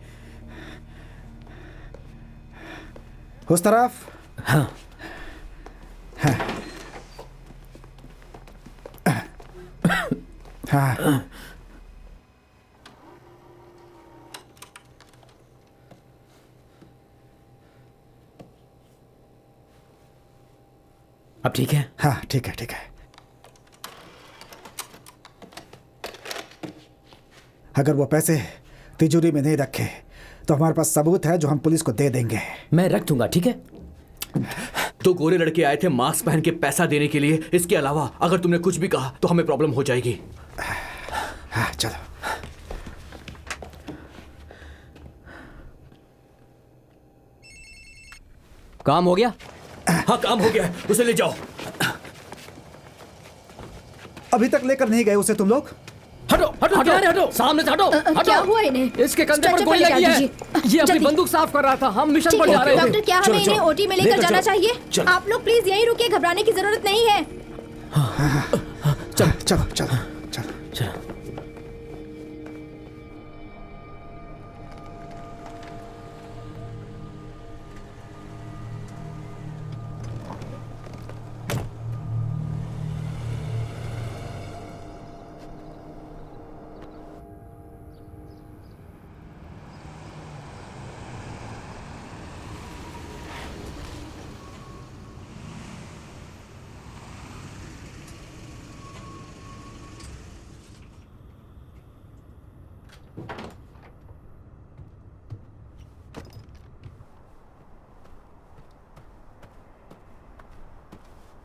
उस तरफ। हाँ। हाँ। अब ठीक है? हाँ ठीक है, ठीक है। अगर वो पैसे तिजोरी में नहीं रखे तो हमारे पास सबूत है जो हम पुलिस को दे देंगे। मैं रख दूंगा, ठीक है? तो गोरे लड़के आए थे मास्क पहन के पैसा देने के लिए। इसके अलावा अगर तुमने कुछ भी कहा तो हमें प्रॉब्लम हो जाएगी। हाँ चलो। काम हो गया? हाँ काम हो गया, उसे ले जाओ। अभी तक लेकर नहीं गए उसे तुम लोग? हटो हटो हटो हटो। सामने से हटो। क्या हुआ इन्हें? इसके कंधे पर स्ट्रेचर गोली पे लगी लेके है। आ ये अपनी जल्दी। बंदूक साफ कर रहा था, हम मिशन ठीक पर जा है रहे थे। डॉक्टर, क्या हमें इन्हें ओटी में लेकर जाना चाहिए? आप लोग प्लीज यहीं रुकिए, घबराने की जरूरत नहीं है। चलो चलो चलो चलो चलो।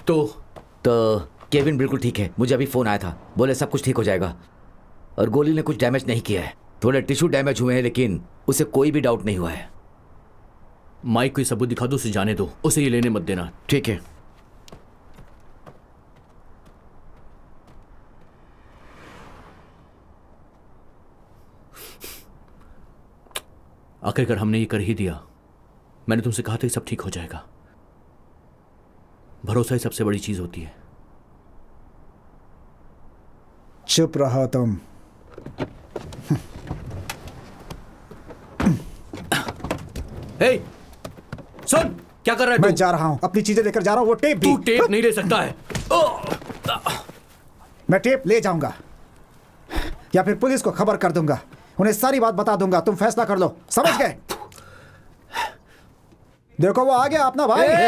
तो केविन बिल्कुल ठीक है। मुझे अभी फोन आया था, बोले सब कुछ ठीक हो जाएगा और गोली ने कुछ डैमेज नहीं किया है। थोड़े टिश्यू डैमेज हुए हैं लेकिन उसे कोई भी डाउट नहीं हुआ है। माइक कोई सबूत दिखा दो, उसे जाने दो, उसे ये लेने मत देना। ठीक है। आखिरकार हमने ये कर ही दिया। मैंने तुमसे कहा था कि सब ठीक हो जाएगा। भरोसा ही सबसे बड़ी चीज होती है। चुप रहो तुम। हे, सुन, क्या कर रहा है मैं तू? जा रहा हूं, अपनी चीजें लेकर जा रहा हूं। वो टेप तू भी। टेप नहीं ले सकता है। मैं टेप ले जाऊंगा या फिर पुलिस को खबर कर दूंगा, उन्हें सारी बात बता दूंगा। तुम फैसला कर लो, समझ गए? देखो वो आ गया अपना भाई। बहुत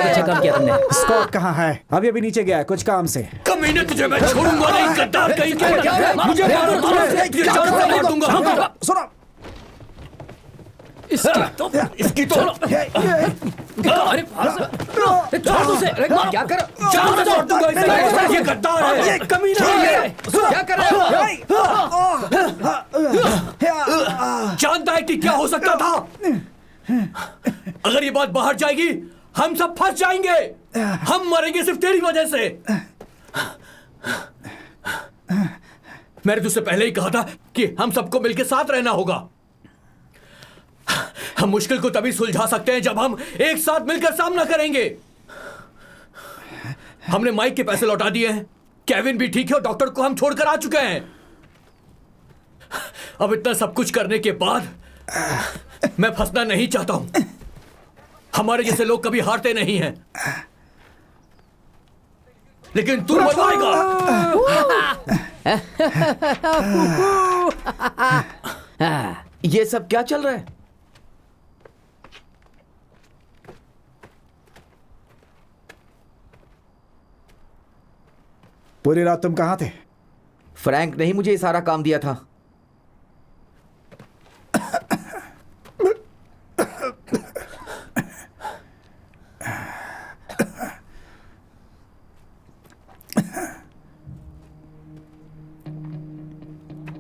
अच्छा काम किया तुमने। स्कॉट कहाँ है? अभी अभी नीचे गया है कुछ काम से। कमीने, तुझे मैं छोड़ूंगा नहीं, गद्दार कहीं के। मुझे मारो, तुझे जान से मार दूंगा। सुनो, इसकी तो अरे छोड़ दो उसे। क्या कर जान से मार दूंगा इसे। ये गद्दार है, ये कमीना है। क्या कर रहे हो? जानता है कि क्या हो सकता था? अगर ये बात बाहर जाएगी हम सब फंस जाएंगे। हम मरेंगे सिर्फ तेरी वजह से। मैंने तुझसे पहले ही कहा था कि हम सबको मिलकर साथ रहना होगा। हम मुश्किल को तभी सुलझा सकते हैं जब हम एक साथ मिलकर सामना करेंगे। हमने माइक के पैसे लौटा दिए हैं, केविन भी ठीक है और डॉक्टर को हम छोड़कर आ चुके हैं। अब इतना सब कुछ करने के बाद मैं फंसना नहीं चाहता हूं। हमारे जैसे लोग कभी हारते नहीं हैं, लेकिन तू मरवाएगा। ये सब क्या चल रहा है? पूरी रात तुम कहाँ थे? फ्रैंक ने ही मुझे ये सारा काम दिया था।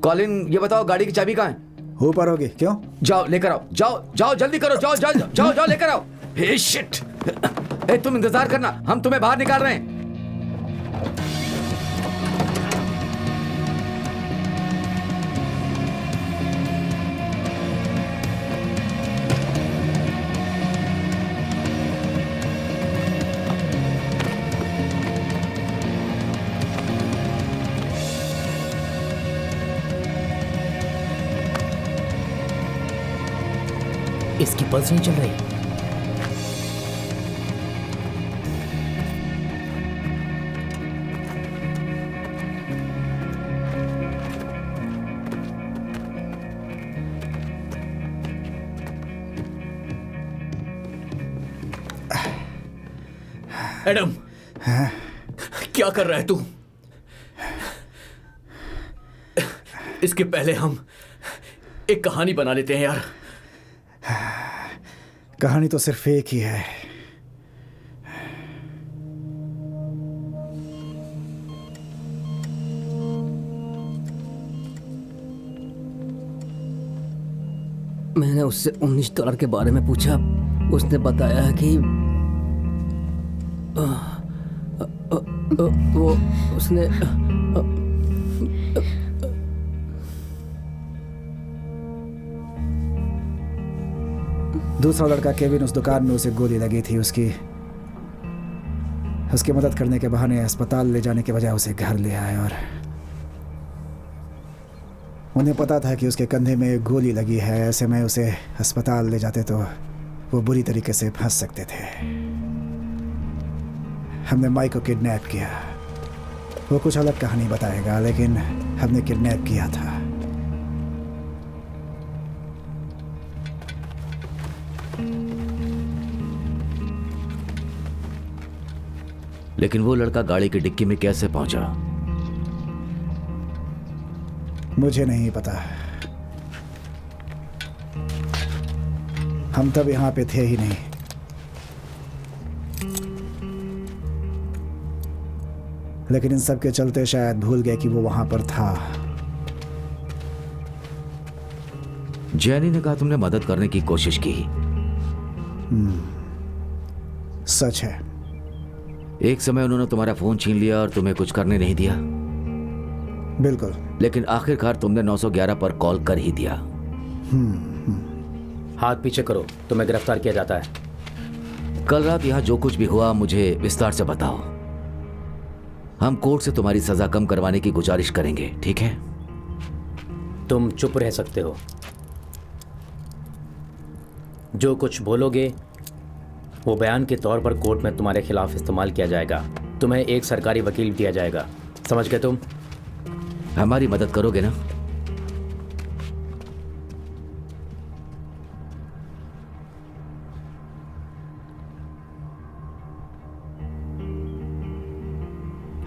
कॉलिन, ये बताओ गाड़ी की चाबी कहाँ है? ऊपर होगी। क्यों? जाओ लेकर आओ, जाओ जाओ जल्दी करो, जाओ जाओ जाओ जाओ लेकर आओ। हे शिट! ए, तुम इंतजार करना, हम तुम्हें बाहर निकाल रहे हैं। इसकी पल्स नहीं चल रही। एडम, क्या कर रहा है तू? इसके पहले हम एक कहानी बना लेते हैं यार। कहानी तो सिर्फ एक ही है। मैंने उससे $19 के बारे में पूछा। उसने बताया कि वो उसने दूसरा लड़का केविन, उस दुकान में उसे गोली लगी थी। उसकी मदद करने के बहाने अस्पताल ले जाने के बजाय उसे घर ले आए और उन्हें पता था कि उसके कंधे में गोली लगी है। ऐसे में उसे अस्पताल ले जाते तो वो बुरी तरीके से फंस सकते थे। हमने माइक को किडनैप किया। वो कुछ अलग कहानी बताएगा, लेकिन हमने किडनैप किया था। लेकिन वो लड़का गाड़ी की डिक्की में कैसे पहुंचा? मुझे नहीं पता। हम तब यहाँ पे थे ही नहीं। लेकिन इन सब के चलते शायद भूल गए कि वो वहां पर था। जैनी ने कहा तुमने मदद करने की कोशिश की। सच है। एक समय उन्होंने तुम्हारा फोन छीन लिया और तुम्हें कुछ करने नहीं दिया, बिल्कुल। लेकिन आखिरकार तुमने 911 पर कॉल कर ही दिया। हाथ पीछे करो, तुम्हें गिरफ्तार किया जाता है। कल रात यहाँ जो कुछ भी हुआ मुझे विस्तार से बताओ। हम कोर्ट से तुम्हारी सजा कम करवाने की गुजारिश करेंगे, ठीक है? तुम चुप रह सकते हो। जो कुछ बोलोगे वो बयान के तौर पर कोर्ट में तुम्हारे खिलाफ इस्तेमाल किया जाएगा। तुम्हें एक सरकारी वकील दिया जाएगा, समझ गए तुम? हमारी मदद करोगे ना?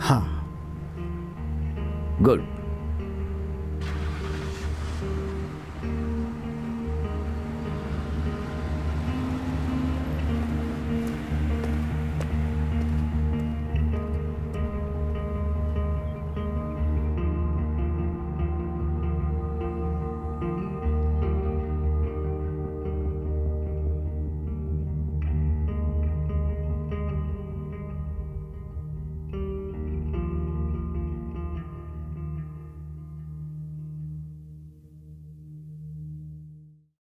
हाँ। गुड।